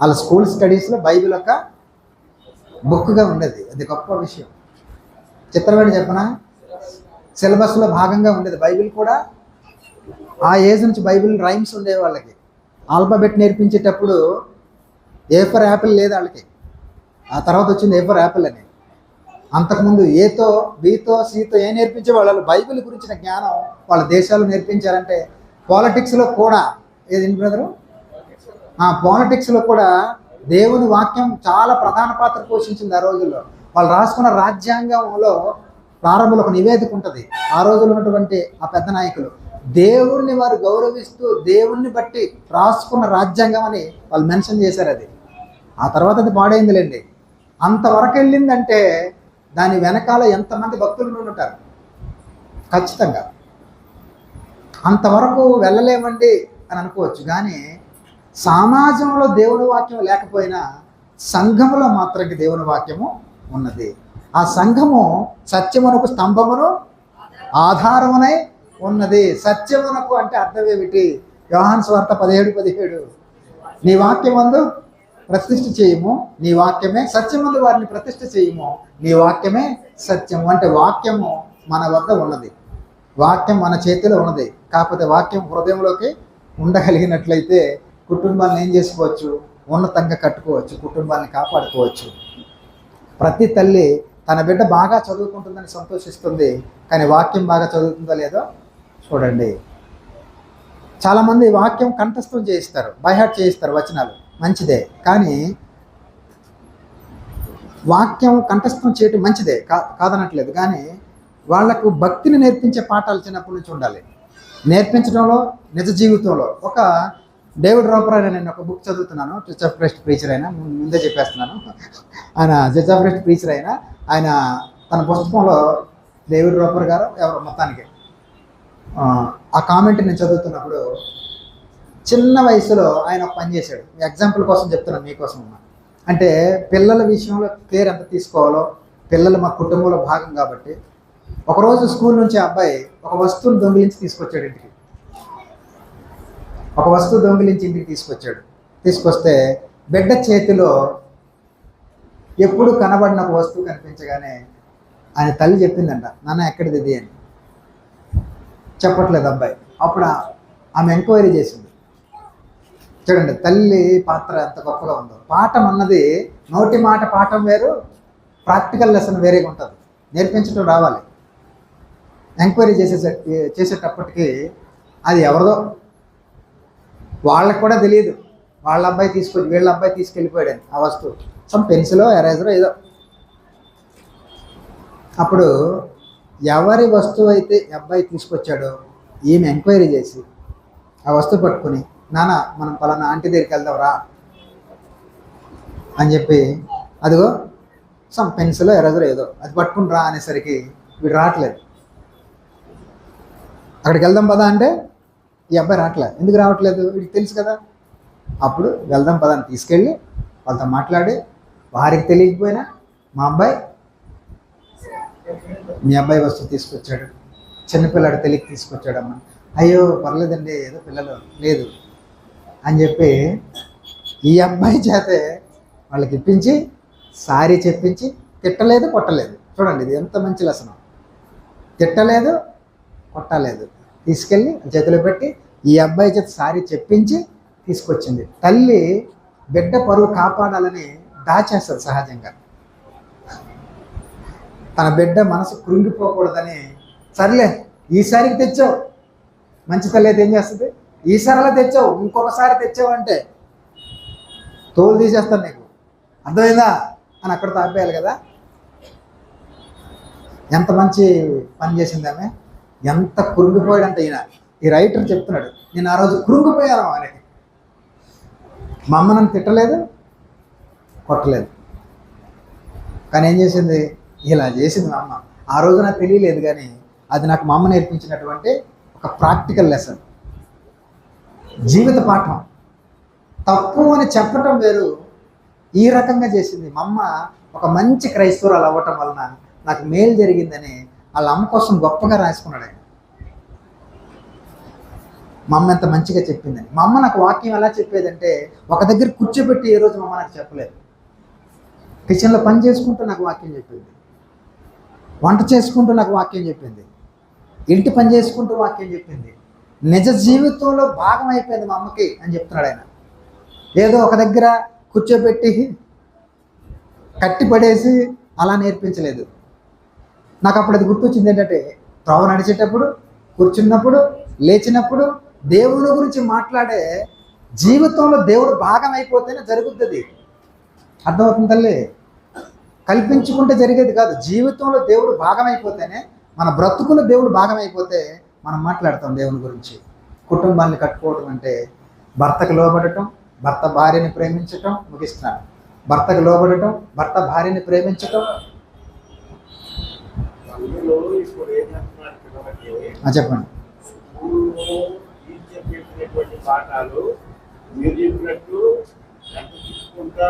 వాళ్ళ స్కూల్ స్టడీస్లో బైబిల్ ఒక బుక్గా ఉండేది. అది గొప్ప విషయం. చిత్రపడి చెప్పనా? సిలబస్లో భాగంగా ఉండేది బైబిల్ కూడా. ఆ ఏజ్ నుంచి బైబిల్ రైమ్స్ ఉండే వాళ్ళకి. ఆల్ఫాబెట్ నేర్పించేటప్పుడు ఏ ఫర్ యాపిల్ లేదు వాళ్ళకి. ఆ తర్వాత వచ్చింది ఏ ఫర్ యాపిల్ అని. అంతకుముందు ఏతో, బీతో, సీతో ఏ నేర్పించే వాళ్ళు బైబిల్ గురించిన జ్ఞానం వాళ్ళ దేశాలు నేర్పించారంటే. పాలిటిక్స్లో కూడా ఏది బ్రదరు? పాలిటిక్స్లో కూడా దేవుని వాక్యం చాలా ప్రధాన పాత్ర పోషించింది ఆ రోజుల్లో. వాళ్ళు రాసుకున్న రాజ్యాంగంలో ప్రారంభంలో ఒక నివేదిక ఉంటుంది. ఆ రోజుల్లో ఉన్నటువంటి ఆ పెద్ద నాయకులు దేవుణ్ణి వారు గౌరవిస్తూ దేవుణ్ణి బట్టి రాసుకున్న రాజ్యాంగం అని వాళ్ళు మెన్షన్ చేశారు. అది ఆ తర్వాత అది పాడైందిలేండి. అంతవరకు వెళ్ళిందంటే దాని వెనకాల ఎంతమంది భక్తులు ఉంటారు? ఖచ్చితంగా అంతవరకు వెళ్ళలేమండి అని అనుకోవచ్చు. కానీ సమాజంలో దేవుని వాక్యం లేకపోయినా సంఘములో మాత్రం దేవుని వాక్యము ఉన్నది. ఆ సంఘము సత్యమునకు స్తంభమును ఆధారమునై ఉన్నది. సత్యమునకు అంటే అర్థం ఏమిటి? యోహాను సువార్త 17:17 నీ వాక్యమందు ప్రతిష్ఠ చేయము, నీ వాక్యమే సత్యమందు వారిని ప్రతిష్ఠ చేయము, నీ వాక్యమే సత్యము. అంటే వాక్యము మన వద్ద ఉన్నది, వాక్యం మన చేతిలో ఉన్నది. కాకపోతే వాక్యం హృదయంలోకి ఉండగలిగినట్లయితే కుటుంబాన్ని ఏం చేసుకోవచ్చు? ఉన్నతంగా కట్టుకోవచ్చు, కుటుంబాన్ని కాపాడుకోవచ్చు. ప్రతి తల్లి తన బిడ్డ బాగా చదువుకుంటుందని సంతోషిస్తుంది, కానీ వాక్యం బాగా చదువుతుందో లేదో చూడండి. చాలామంది వాక్యం కంఠస్థం చేయిస్తారు, బైహార్ట్ చేయిస్తారు వచనాలు, మంచిదే. కానీ వాక్యం కంఠస్థం చేయటం మంచిదే, కాదనట్లేదు. కానీ వాళ్లకు భక్తిని నేర్పించే పాఠాలు చిన్నప్పటి నుంచి ఉండాలి. నేర్పించడంలో, నిజ జీవితంలో ఒక డేవిడ్ రోపర్ అని నేను ఒక బుక్ చదువుతున్నాను. చర్చ్ ఆఫ్ క్రైస్ట్ ప్రీచర్ అయినా, ముందే చెప్పేస్తున్నాను, ఆయన చర్చ్ ఆఫ్ క్రైస్ట్ ప్రీచర్ అయినా, ఆయన తన పుస్తకంలో డేవిడ్ రోపర్ గారు ఎవరు మొత్తానికి ఆ కామెంట్ నేను చదువుతున్నప్పుడు చిన్న వయసులో ఆయన ఒక పని చేశాడు. ఎగ్జాంపుల్ కోసం చెప్తున్నాను, మీకోసం. అంటే పిల్లల విషయంలో కేర్ ఎంత తీసుకోవాలో, పిల్లలు మా కుటుంబంలో భాగం కాబట్టి ఒకరోజు స్కూల్ నుంచి ఆ అబ్బాయి ఒక వస్తువుని దొంగిలించి తీసుకొచ్చాడు ఇంటికి. ఒక వస్తువు దొంగిలించి ఇంటికి తీసుకొస్తే బిడ్డ చేతిలో ఎప్పుడు కనబడిన ఒక వస్తువు కనిపించగానే ఆయన తల్లి చెప్పిందంట, నాన్న ఎక్కడిది ఇది అని. చెప్పట్లేదు అబ్బాయి. అప్పుడు ఆమె ఎంక్వైరీ చేసింది. చూడండి తల్లి పాత్ర ఎంత గొప్పగా ఉందో. పాఠం అన్నది నోటి మాట పాఠం వేరు, ప్రాక్టికల్ లెసన్ వేరేగా ఉంటుంది. నేర్పించడం రావాలి. ఎంక్వైరీ చేసేటప్పటికి అది ఎవరిదో వాళ్ళకి కూడా తెలియదు. వాళ్ళ అబ్బాయి వీళ్ళ అబ్బాయి తీసుకెళ్ళిపోయాడు ఆ వస్తువు, సమ్ పెన్సిలో ఎరేజరో ఏదో. అప్పుడు ఎవరి వస్తువు అయితే అబ్బాయి తీసుకొచ్చాడో ఈమె ఎంక్వైరీ చేసి ఆ వస్తువు పట్టుకుని, నాన్న మనం పలానా ఆంటీ దగ్గరికి వెళ్దాం రా అని చెప్పి, అదిగో సమ్ పెన్సిలో ఎరేజరో ఏదో అది పట్టుకుని రా అనేసరికి వీడు రావట్లేదు. అక్కడికి వెళ్దాం పదా అంటే ఈ అబ్బాయి రావట్లేదు. ఎందుకు రావట్లేదు? వీడికి తెలుసు కదా. అప్పుడు వెళ్దాం పదా అని తీసుకెళ్ళి వాళ్ళతో మాట్లాడి, వారికి తెలియకపోయినా మీ అబ్బాయి వస్తువు తీసుకొచ్చాడు, చిన్నపిల్లాడు తెలియక తీసుకొచ్చాడమ్మా, అయ్యో పర్లేదండి ఏదో పిల్లలు లేదు అని చెప్పి ఈ అబ్బాయి చేతే వాళ్ళకి ఇప్పించి సారీ చెప్పించి, తిట్టలేదు కొట్టలేదు. చూడండి ఇది ఎంత మంచి లక్షణం. తిట్టలేదు కొట్టలేదు, తీసుకెళ్ళి చేతిలో పెట్టి ఈ అబ్బాయి చేత సారీ చెప్పించి తీసుకొచ్చింది. తల్లి బిడ్డ పరువు కాపాడాలని దాచేస్తుంది సహజంగా. తన బిడ్డ మనసు కృంగిపోకూడదని, సర్లే ఈసారికి తెచ్చావు, మంచి తల్లి అయితే ఏం చేస్తుంది, ఈసారిలా తెచ్చావు, ఇంకొకసారి తెచ్చావు అంటే తోలు తీసేస్తాను నీకు, అర్థమైందా అని అక్కడ తాపేయాలి కదా. ఎంత మంచి పని చేసింది ఆమె, ఎంత కృంగిపోయాడంటే ఈ రైటర్ చెప్తున్నాడు, నేను ఆ రోజు కృంగిపోయాను అని. మా అమ్మ నన్ను తిట్టలేదు కొట్టలేదు, కానీ ఏం చేసింది, ఇలా చేసింది మా అమ్మ. ఆ రోజు నాకు తెలియలేదు, కానీ అది నాకు మా అమ్మ నేర్పించినటువంటి ఒక ప్రాక్టికల్ లెసన్, జీవిత పాఠం. తప్పు అని చెప్పటం వేరు, ఈ రకంగా చేసింది మా అమ్మ. ఒక మంచి క్రైస్తవురాలు అవ్వటం వలన నాకు మేలు జరిగిందని వాళ్ళ అమ్మ కోసం గొప్పగా రాసుకున్నాడు ఆయన. మా అమ్మ ఎంత మంచిగా చెప్పిందని. మా అమ్మ నాకు వాక్యం ఎలా చెప్పేదంటే, ఒక దగ్గర కూర్చోబెట్టి ఏ రోజు మా అమ్మ నాకు చెప్పలేదు. కిచెన్లో పని చేసుకుంటూ నాకు వాక్యం చెప్పింది, వంట చేసుకుంటూ నాకు వాక్యం చెప్పింది, ఇంటి పని చేసుకుంటూ వాక్యం చెప్పింది. నిజ జీవితంలో భాగం అయిపోయింది మా అమ్మకి అని చెప్తున్నాడు ఆయన. ఏదో ఒక దగ్గర కూర్చోబెట్టి కట్టి పడేసి అలా నేర్పించలేదు. నాకు అప్పుడు అది గుర్తొచ్చింది ఏంటంటే, త్రోవ నడిచేటప్పుడు, కూర్చున్నప్పుడు, లేచినప్పుడు దేవుని గురించి మాట్లాడే జీవితంలో దేవుడు భాగం అయిపోతేనే జరుగుతుంది. అర్థమవుతుంది తల్లి? కల్పించుకుంటే జరిగేది కాదు. జీవితంలో దేవుడు భాగం అయిపోతేనే, మన బ్రతుకులో దేవుడు భాగం అయిపోతే మనం మాట్లాడతాం దేవుని గురించి. కుటుంబాన్ని కట్టుకోవడం అంటే భర్తకు లోబడటం, భర్త భార్యని ప్రేమించటం. ముగిస్తున్నాను. భర్తకు లోబడటం, భర్త భార్యని ప్రేమించటం. చెప్పండి. పాఠాలు మీరు చెప్పినట్టు తీసుకుంటా,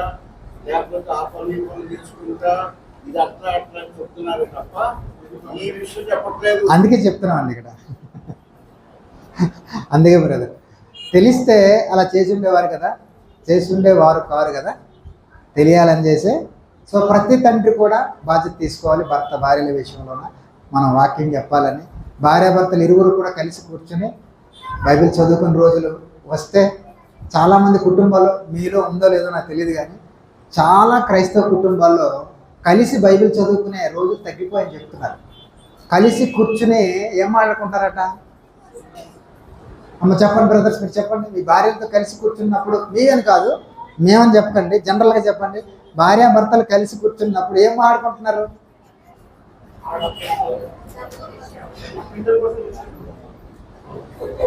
లేకపోతే ఆ పనులు తీసుకుంటా, ఇది అట్లా అట్లా చెప్తున్నారు తప్ప ఈ విషయం చెప్పట్లేదు. అందుకే చెప్తున్నామండి ఇక్కడ. అందుకే బ్రదర్, తెలిస్తే అలా చేసి ఉండేవారు కదా, చేసి ఉండేవారు కారు కదా, తెలియాలని చేసే. సో ప్రతి తండ్రి కూడా బాధ్యత తీసుకోవాలి. భర్త భార్యల విషయంలోన మనం వాక్యం చెప్పాలని. భార్యాభర్తలు ఇరువురు కూడా కలిసి కూర్చొని బైబిల్ చదువుకునే రోజులు వస్తే, చాలామంది కుటుంబాల్లో, మీలో ఉందో లేదో నాకు తెలియదు కానీ, చాలా క్రైస్తవ కుటుంబాల్లో కలిసి బైబిల్ చదువుకునే రోజు తగ్గిపోయని చెప్తున్నారు. కలిసి కూర్చుని ఏం మాట్లాడుకుంటారట? అమ్మ చెప్పండి బ్రదర్స్, మీరు చెప్పండి. మీ భార్యలతో కలిసి కూర్చున్నప్పుడు, మీ అని కాదు, మేమని చెప్పకండి, జనరల్గా చెప్పండి. భార్యాభర్తలు కలిసి కూర్చున్నప్పుడు ఏం మాట్లాడుకుంటున్నారు?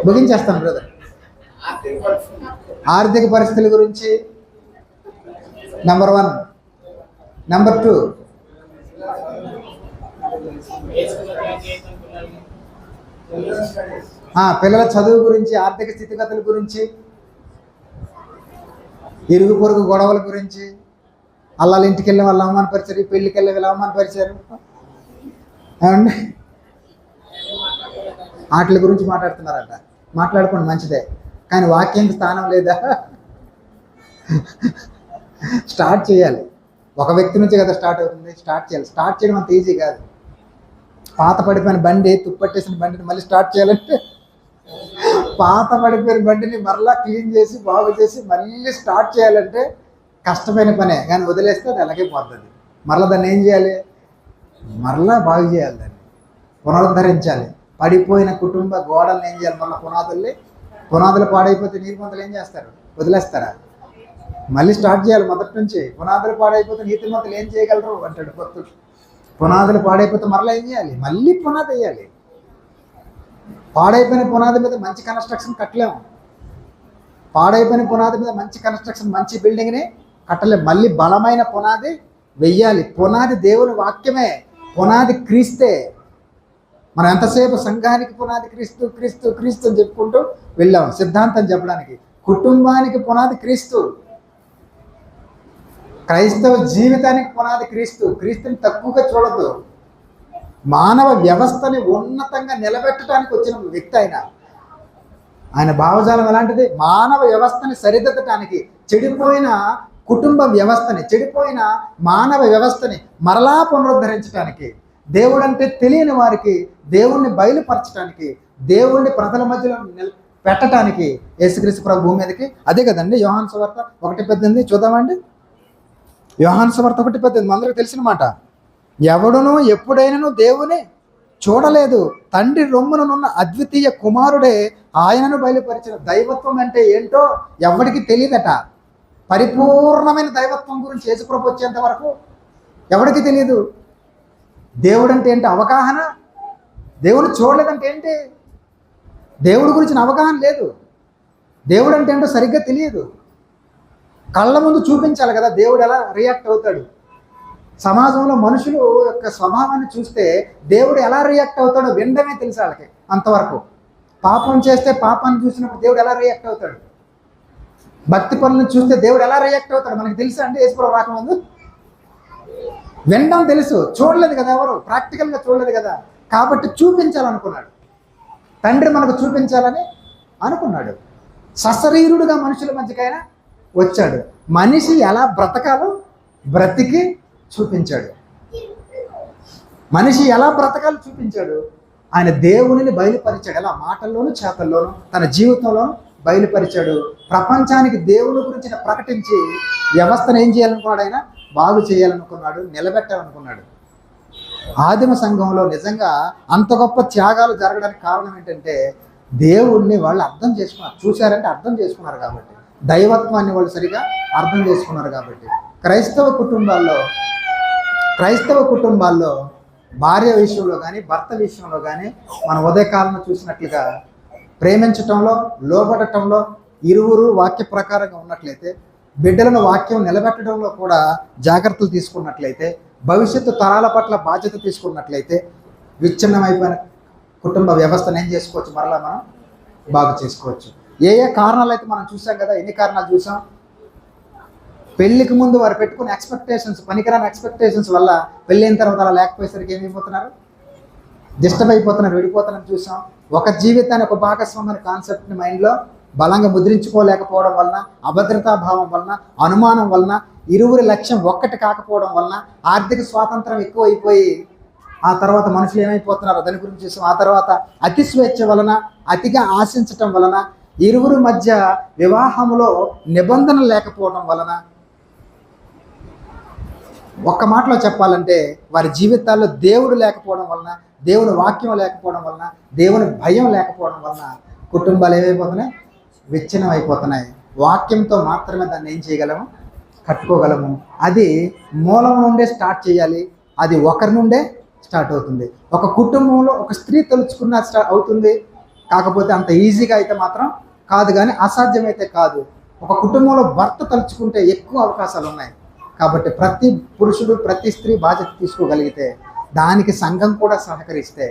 ముగించేస్తాను బ్రదర్. ఆర్థిక పరిస్థితి, ఆర్థిక పరిస్థితుల గురించి నెంబర్ 1. నెంబర్ 2, పిల్లల చదువు గురించి, ఆర్థిక స్థితిగతుల గురించి, ఇరుగు పొరుగు గొడవల గురించి, అల్లాళ్ళ ఇంటికి వెళ్ళి వాళ్ళు అవమానపరిచారు, పెళ్ళికి వెళ్ళి వీళ్ళు అవమానపరిచారు, ఏమండి వాటి గురించి మాట్లాడుతున్నారట. మాట్లాడుకోండి, మంచిదే, కానీ వాక్యానికి స్థానం లేదా? స్టార్ట్ చేయాలి. ఒక వ్యక్తి నుంచి కదా స్టార్ట్ అవుతుంది. స్టార్ట్ చేయాలి. స్టార్ట్ చేయడం అంత ఈజీ కాదు. పాత పడిపోయిన బండి, తుప్పట్టేసిన బండిని మళ్ళీ స్టార్ట్ చేయాలంటే, పాత పడిపోయిన బండిని మరలా క్లీన్ చేసి బాగు చేసి మళ్ళీ స్టార్ట్ చేయాలంటే కష్టమైన పనే. కానీ వదిలేస్తే అది అలాగే పోతుంది. మరలా దాన్ని ఏం చేయాలి? మరలా బాగు చేయాలి, దాన్ని పునరుద్ధరించాలి. పడిపోయిన కుటుంబ గోడలను ఏం చేయాలి? మళ్ళీ పునాదులు పాడైపోతే నీరు మందులు ఏం చేస్తారు? వదిలేస్తారా? మళ్ళీ స్టార్ట్ చేయాలి మొదటి నుంచి. పునాదులు పాడైపోతే నీతి మంతులు ఏం చేయగలరు అంటాడు భక్తుడు. పునాదులు పాడైపోతే మరలా ఏం చేయాలి? మళ్ళీ పునాది వేయాలి. పాడైపోయిన పునాది మీద మంచి కన్స్ట్రక్షన్ కట్టలేము. పాడైపోయిన పునాది మీద మంచి కన్స్ట్రక్షన్, మంచి బిల్డింగ్ని కట్టలేము. మళ్ళీ బలమైన పునాది వెయ్యాలి. పునాది దేవుని వాక్యమే, పునాది క్రీస్తే. మనం ఎంతసేపు సంఘానికి పునాది క్రీస్తు క్రీస్తు క్రీస్తు అని చెప్పుకుంటూ వెళ్ళాం సిద్ధాంతం చెప్పడానికి. కుటుంబానికి పునాది క్రీస్తు, క్రైస్తవ జీవితానికి పునాది క్రీస్తు. క్రీస్తుని తక్కువగా చూడద్దు. మానవ వ్యవస్థని ఉన్నతంగా నిలబెట్టడానికి వచ్చిన వ్యక్తి ఆయన భావజాలం ఎలాంటిది? మానవ వ్యవస్థని సరిదిద్దటానికి, చెడిపోయిన కుటుంబ వ్యవస్థని, చెడిపోయిన మానవ వ్యవస్థని మరలా పునరుద్ధరించడానికి, దేవుడు అంటే తెలియని వారికి దేవుణ్ణి బయలుపరచడానికి, దేవుణ్ణి ప్రజల మధ్యలో పెట్టడానికి యేసుక్రీస్తు ప్రభు భూమి మీదకి. అదే కదండి యోహాను సువార్త 1:18 చూద్దామండి. యోహాను సువార్త 1:18 అందరికీ తెలిసిన మాట. ఎవడునూ ఎప్పుడైనాను దేవుని చూడలేదు, తండ్రి రొమ్మునున్న అద్వితీయ కుమారుడే ఆయనను బయలుపరిచిన. దైవత్వం అంటే ఏంటో ఎవరికి తెలియదట. పరిపూర్ణమైన దైవత్వం గురించి యేసుప్రభు వచ్చేంత వరకు ఎవరికి తెలియదు. దేవుడు అంటే ఏంటి అవగాహన, దేవుడు చూడలేదంటే ఏంటి, దేవుడి గురించిన అవగాహన లేదు, దేవుడు అంటే ఏంటో సరిగ్గా తెలియదు. కళ్ళ ముందు చూపించాలి కదా దేవుడు ఎలా రియాక్ట్ అవుతాడు. సమాజంలో మనుషులు యొక్క స్వభావాన్ని చూస్తే దేవుడు ఎలా రియాక్ట్ అవుతాడో వినడమే తెలుసు వాళ్ళకి. అంతవరకు పాపం చేస్తే పాపాన్ని చూసినప్పుడు దేవుడు ఎలా రియాక్ట్ అవుతాడు, భక్తి పనులను చూస్తే దేవుడు ఎలా రియాక్ట్ అవుతాడు మనకి తెలుసా అండి? యేసుప్రభు రాకముందు వినడం తెలుసు, చూడలేదు కదా, ఎవరు ప్రాక్టికల్గా చూడలేదు కదా. కాబట్టి చూపించాలనుకున్నాడు, తండ్రి మనకు చూపించాలని అనుకున్నాడు. సశరీరుడుగా మనుషుల మధ్యకైనా వచ్చాడు. మనిషి ఎలా బ్రతకాలో బ్రతికి చూపించాడు. మనిషి ఎలా బ్రతకాలో చూపించాడు. ఆయన దేవునిని బయలుపరిచాడు. ఎలా? మాటల్లోనూ చేతల్లోనూ తన జీవితంలో బయలుపరిచాడు. ప్రపంచానికి దేవుని గురించి ప్రకటించి వ్యవస్థను ఏం చేయాలనుకున్నాడు? ఆయన బాగు చేయాలనుకున్నాడు, నిలబెట్టాలనుకున్నాడు. ఆదిమ సంఘంలో నిజంగా అంత గొప్ప త్యాగాలు జరగడానికి కారణం ఏంటంటే దేవుణ్ణి వాళ్ళు అర్థం చేసుకున్నారు. చూశారంటే అర్థం చేసుకున్నారు కాబట్టి, దైవత్వాన్ని వాళ్ళు సరిగా అర్థం చేసుకున్నారు కాబట్టి. క్రైస్తవ కుటుంబాల్లో భార్య విషయంలో కానీ భర్త విషయంలో కానీ మనం ఉదయకాలంలో చూసినట్లుగా ప్రేమించటంలో, లోబడటంలో ఇరువురు వాక్య ప్రకారంగా ఉన్నట్లయితే, బిడ్డలను వాక్యం నిలబెట్టడంలో కూడా జాగ్రత్తలు తీసుకున్నట్లయితే, భవిష్యత్తు తరాల పట్ల బాధ్యత తీసుకున్నట్లయితే విచ్ఛిన్నమైపోయిన కుటుంబ వ్యవస్థను ఏం చేసుకోవచ్చు? మరలా మనం బాగు చేసుకోవచ్చు. ఏ కారణాలు అయితే మనం చూసాం కదా. ఎన్ని కారణాలు చూసాం? పెళ్ళికి ముందు వారు పెట్టుకునే ఎక్స్పెక్టేషన్స్, పనికిరాని ఎక్స్పెక్టేషన్స్ వల్ల పెళ్ళైన తర్వాత అలా లేకపోయేసరికి ఏమైపోతున్నారు? డిస్టర్బ్ అయిపోతున్నారు, విడిపోతున్నారని చూసాం. ఒక జీవితాన్ని, ఒక భాగస్వామ్య కాన్సెప్ట్ని మైండ్లో బలంగా ముద్రించుకోలేకపోవడం వలన, అభద్రతాభావం వలన, అనుమానం వలన, ఇరువురి లక్ష్యం ఒక్కటి కాకపోవడం వలన, ఆర్థిక స్వాతంత్రం ఎక్కువైపోయి ఆ తర్వాత మనుషులు ఏమైపోతున్నారు దాని గురించి చూసాం. ఆ తర్వాత అతి స్వేచ్ఛ వలన, అతిగా ఆశించటం వలన, ఇరువురు మధ్య వివాహంలో నిబంధనలు లేకపోవడం వలన, ఒక్క మాటలో చెప్పాలంటే వారి జీవితాల్లో దేవుడు లేకపోవడం వలన, దేవుని వాక్యం లేకపోవడం వలన, దేవుని భయం లేకపోవడం వలన కుటుంబాలు ఏమైపోతున్నాయి? విచ్ఛిన్నం అయిపోతున్నాయి. వాక్యంతో మాత్రమే దాన్ని ఏం చేయగలము? కట్టుకోగలము. అది మూలం నుండే స్టార్ట్ చేయాలి. అది ఒకరి నుండే స్టార్ట్ అవుతుంది. ఒక కుటుంబంలో ఒక స్త్రీ తలుచుకున్న అవుతుంది, కాకపోతే అంత ఈజీగా అయితే మాత్రం కాదు, కానీ అసాధ్యమైతే కాదు. ఒక కుటుంబంలో భర్త తలుచుకుంటే ఎక్కువ అవకాశాలు ఉన్నాయి. కాబట్టి ప్రతి పురుషుడు ప్రతి స్త్రీ బాధ్యత తీసుకోగలిగితే, దానికి సంఘం కూడా సహకరిస్తే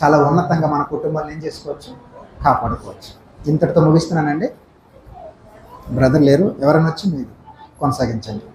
చాలా ఉన్నతంగా మన కుటుంబాన్ని ఏం చేసుకోవచ్చు, కాపాడుకోవచ్చు. ఇంతటితో ముగిస్తున్నానండి. బ్రదర్ లేరు, ఎవరైనా వచ్చి మీరు కొనసాగించండి.